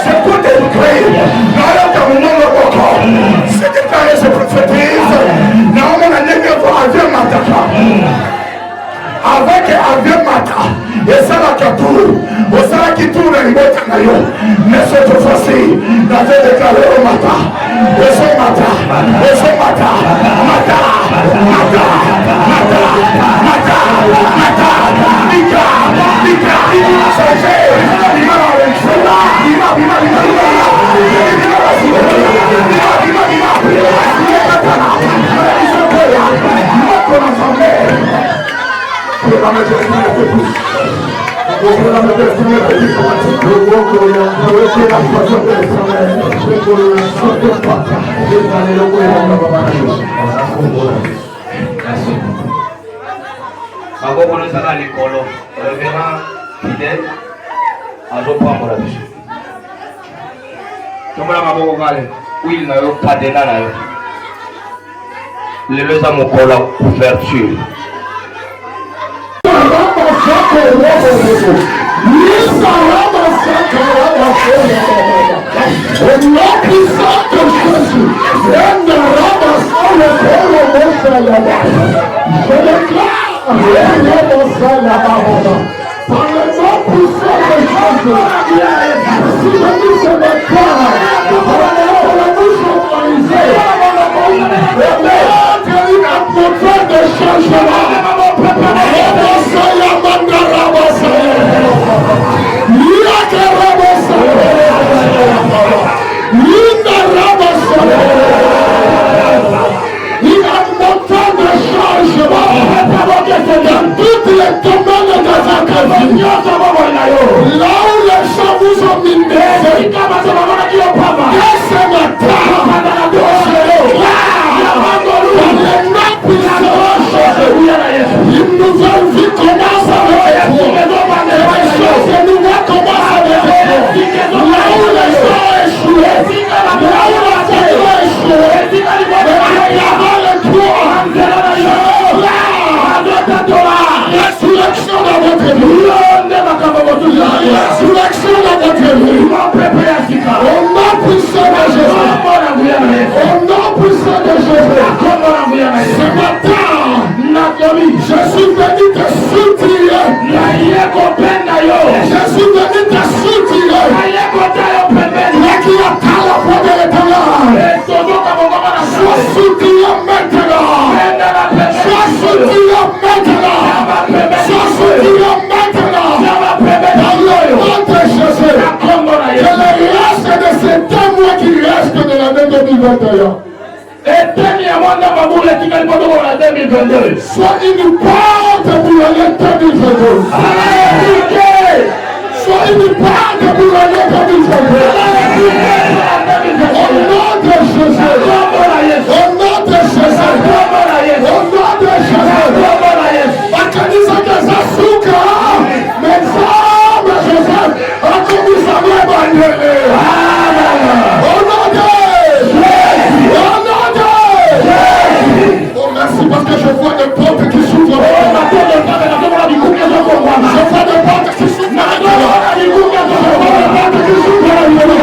je peux t'écrire, dans le nom de Boko, c'est déclaré, je prophétise, dans mon année, avion Mataka. Avec avion Mata, et ça la Katour, au Sala qui tourne les mots Tanayo, mais cette fois-ci, l'avait déclaré au Mata, et son Mata, et son Mata, Mata, Mata, Mata, Mata, Mata, Mika, Mika, Saché, Maboko ezala likolo, révérend fidèle, azopambola biso. Tombola maboko kale, huile na yo, cadena na yo. Lelo eza mokolo ouverture. Là où les gens vous ont mis une nouvelle vie commence avec toi. Les choses nouvelles commencent avec toi. Là où les gens ont échoué, là où la terre a échoué, résurrection dans votre vie. Résurrection dans votre vie. Au nom puissant de Jésus. Au nom puissant de Jésus. Ce matin, je suis venu te soutiller. Je suis venu te soutiller. Là qui attend la foi de l'Éternel. Sois soutillé maintenant. Sois soutillé maintenant. Sois soutillé maintenant. Dans le nom de Jésus. Que le reste de ces 2 mois qui restent de l'année 2021. Soit une porte pour l'année 2022. Soit une porte pour l'année 2022. Au nom de Jésus. Au nom de Jésus. Au nom de Jésus. Bakaniza kaza suka. Mesama Joseph. Akomisa mwebanyele. Au nom de Jésus. Au nom de Jésus. Oh merci parce que je vois des portes qui s'ouvrent. Je vois des portes qui s'ouvrent. Je vois des portes qui s'ouvrent.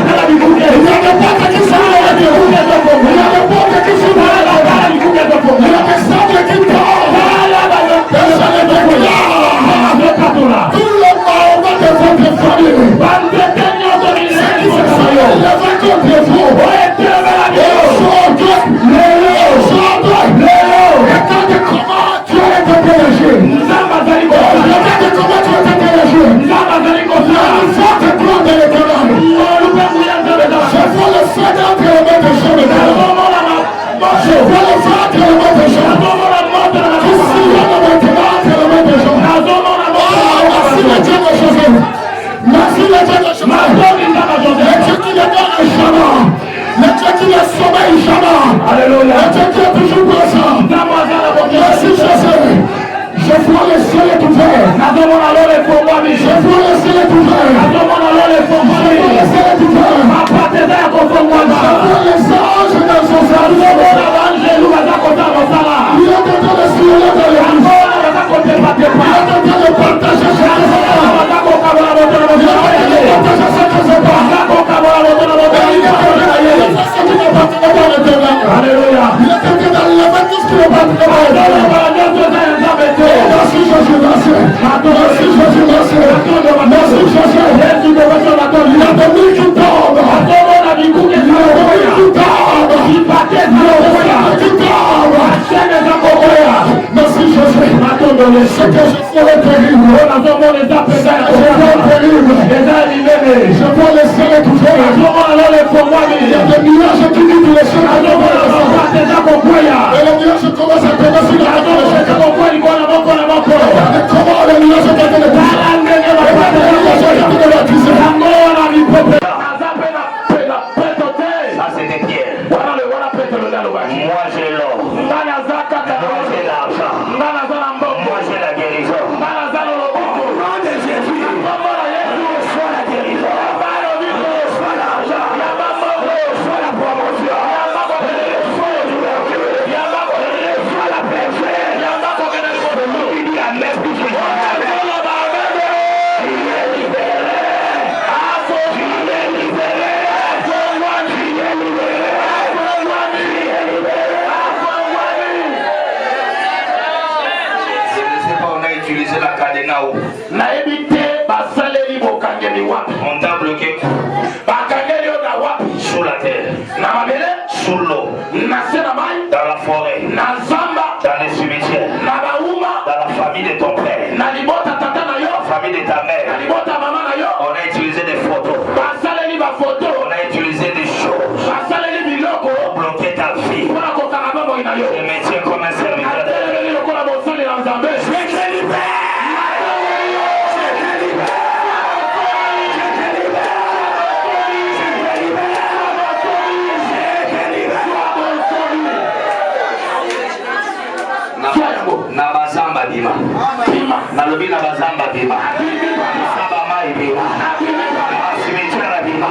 On t'a bloqué sous la terre, sous l'eau, dans la forêt, dans les cimetières, dans la famille de ton père, la famille de ta mère. On a utilisé des photos, on a utilisé des choses pour bloquer ta vie. Je me tiens comme un serviteur. Na bazamba bima na lobi na bazamba bima saba mai bima asimitera bima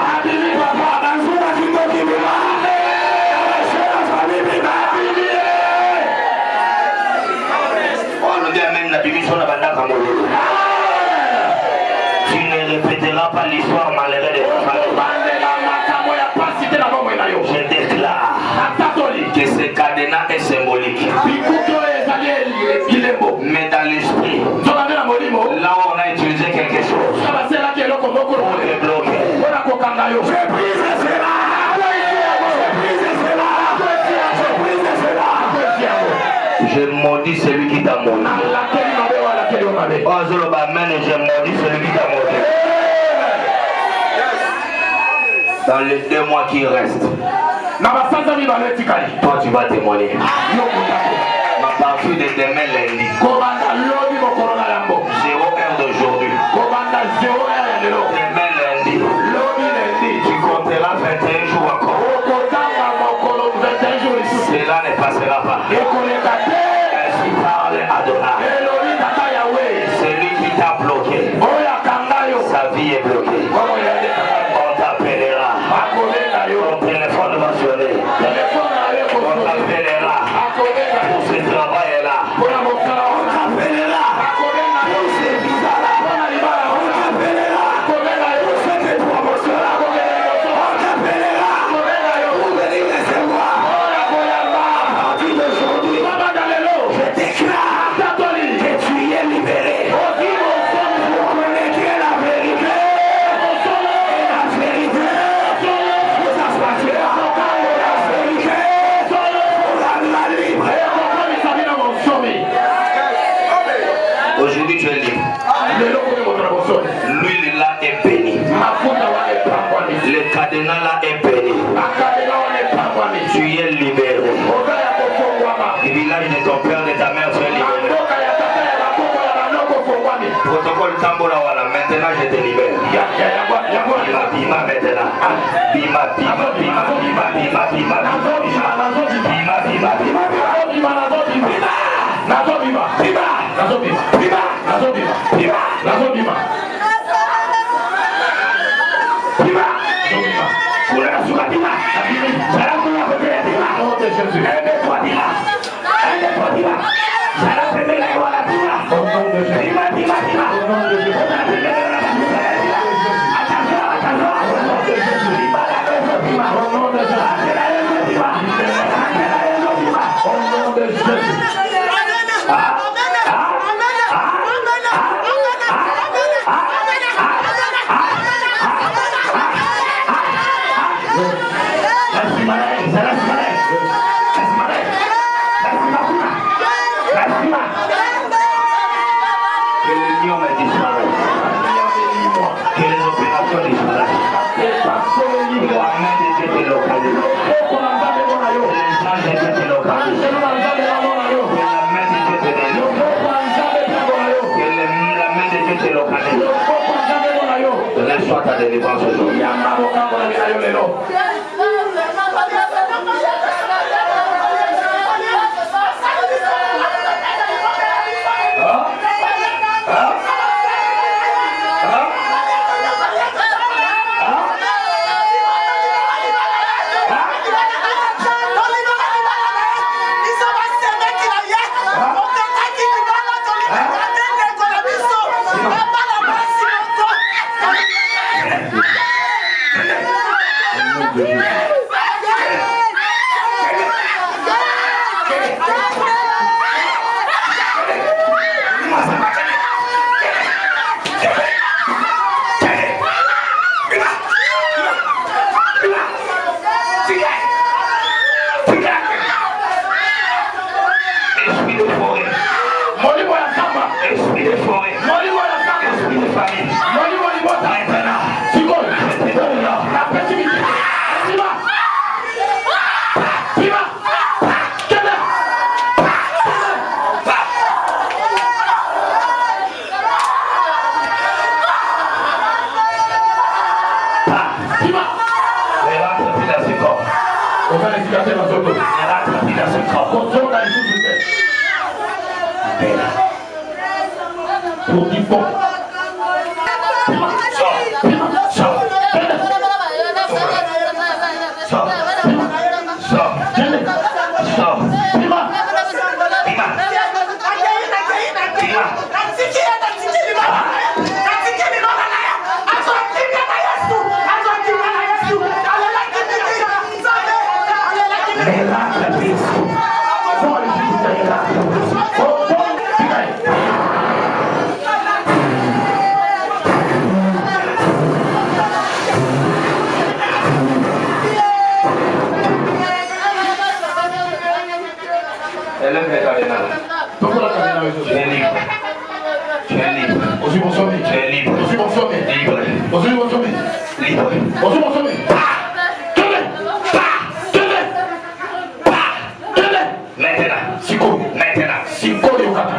banzuba kingoki bima on dit même la Bible sur la banda comme tu ne répéteras pas l'histoire malheureuse de ta famille. Je déclare que ce cadenas est symbolique. Mais dans l'esprit, là où on a utilisé quelque chose pour te bloquer, je brise cela. Je maudis celui qui t'a maudit. Oh Zolobamen, je maudis celui qui t'a maudit. Dans les 2 mois qui restent, toi tu vas témoigner. À partir de demain lundi, 0h d'aujourd'hui, demain lundi, tu compteras 21 jours encore. Cela ne passera pas. Ainsi parle Adonai. Celui qui t'a bloqué, sa vie est bloquée. On t'appellera. Ton téléphone va sonner. On t'appellera pour ce travail-là. On t'appellera pour ce visa-là. On t'appellera pour cette promotion-là. On t'appellera pour venir recevoir. À partir d'aujourd'hui, je déclare que tu es libéré. Vous connaîtrez la vérité. Et la vérité vous affranchira. La vérité vous rendra libre. Aujourd'hui tu es libre. L'huile là est bénie. Le cadenas là est béni. Tu es libéré. Du village de ton père, de ta mère, tu es libéré. Protocole Tambola Wala, maintenant je te libère. Bima maintenant. Bima, bima, bima, bima, bima, bima, bima, bima, bima, bima, bima, Reçois ta délivrance aujourd'hui.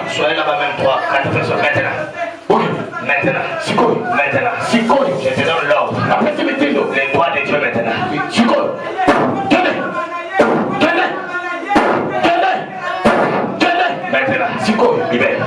Soyez là-bas même 3, 4 personnes. Maintenant. Je te donne l'ordre. Les doigts de Dieu maintenant. Maintenant. Libère.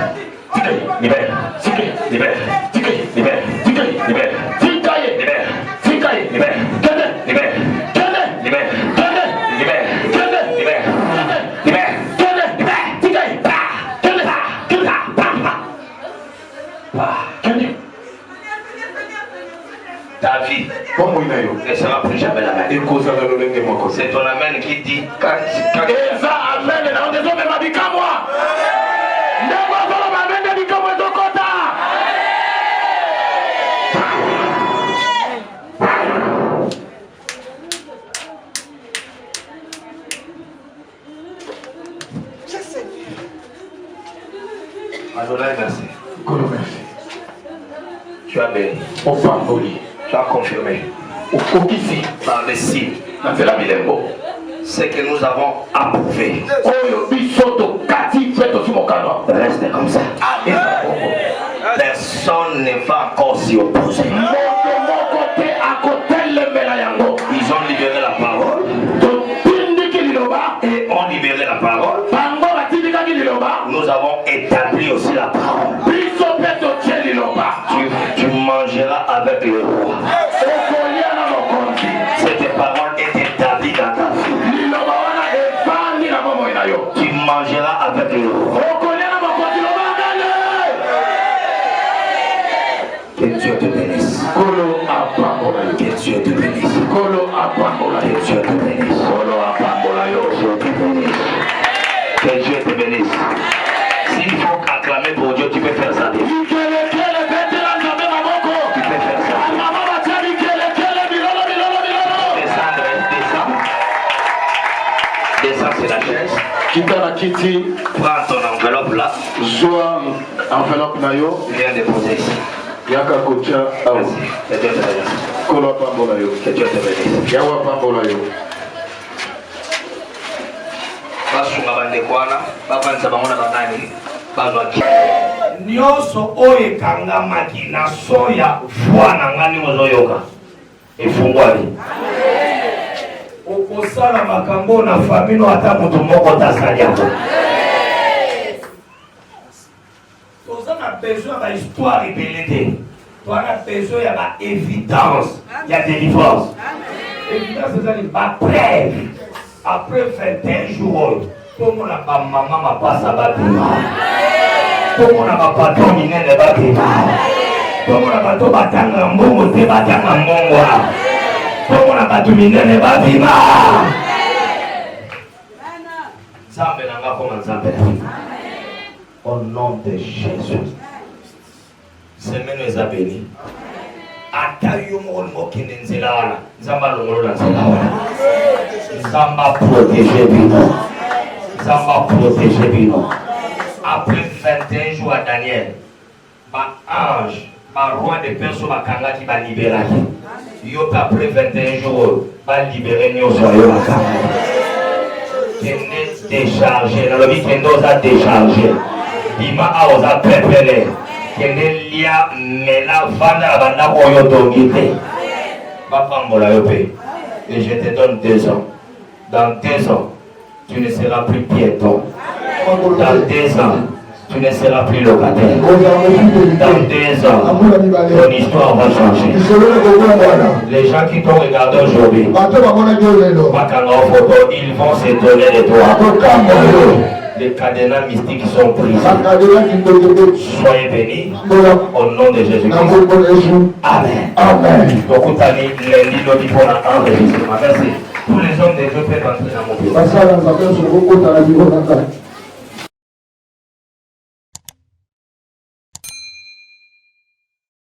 Ta vie ne sera plus jamais la même. C'est ton amen qui dit Adonai, merci. Tu as béni. Tu as confirmé. Par les signes. Ce que nous avons approuvé. Restez comme ça. Personne ne va encore s'y opposer. Ils ont libéré la parole. Et ont libéré la parole. Nous avons établi aussi la parole. Kitana Kiti. Prends ton enveloppe là. Zoa enveloppe nayo. Viens déposer ici. Yaka Kocha. Merci. Que Dieu te bénisse. Kola Pambola yo. Que Dieu te bénisse. Yawa Pambola yo. Basunga bandeko wana bapanza bango na banani bazwaki nyonso oyo ekangamaki na so ya voi na nga ndenge ozoyoka efungwami okosala makambo na famino ata moto moko tasali yango toza na besoin ya bahistoire ebele te toza na besoin ya baévidence ya délivrance évidence ezali bapreuve. Après 21 jours, tout le monde a pas maman, ma passe à bâtiment. Tout le monde a pas patron, il n'est pas bâtiment. Tout le monde a pas tout batanga mbongo, c'est batanga mbongo. Tout le monde a pas tout miné, n'est pas bâtiment. Zambe nanga comme Zambe. Au nom de Jésus. Semaine est béni. Ata yo mo kende nzela wana nzamba longolo na nzela wana nzamba protéger bino nzamba protéger bino après 21 jours à Daniel ba ange ba roi de perso bakangaki ba libéraki yo après 21 jours ba libérer nyonso yo bakangaki kende décharger na lobi kende oza décharger bima a oza prépare kende lia mela vanda la banda oyo tongi te bapambola yo pe et je te donne 2 ans. Dans 2 ans tu ne seras plus piéton. Dans 2 ans tu ne seras plus locataire. Dans 2 ans ton histoire va changer. Les gens qui t'ont regardé aujourd'hui bakanga en photo, ils vont s'étonner de toi. Les cadenas mystiques sont pris. Soyez bénis au nom de Jésus-Christ. Amen. Amen. Donc, vous avez lundi, lundi pour l'enregistrement. Merci. Tous les hommes de Dieu peuvent entrer dans mon bureau.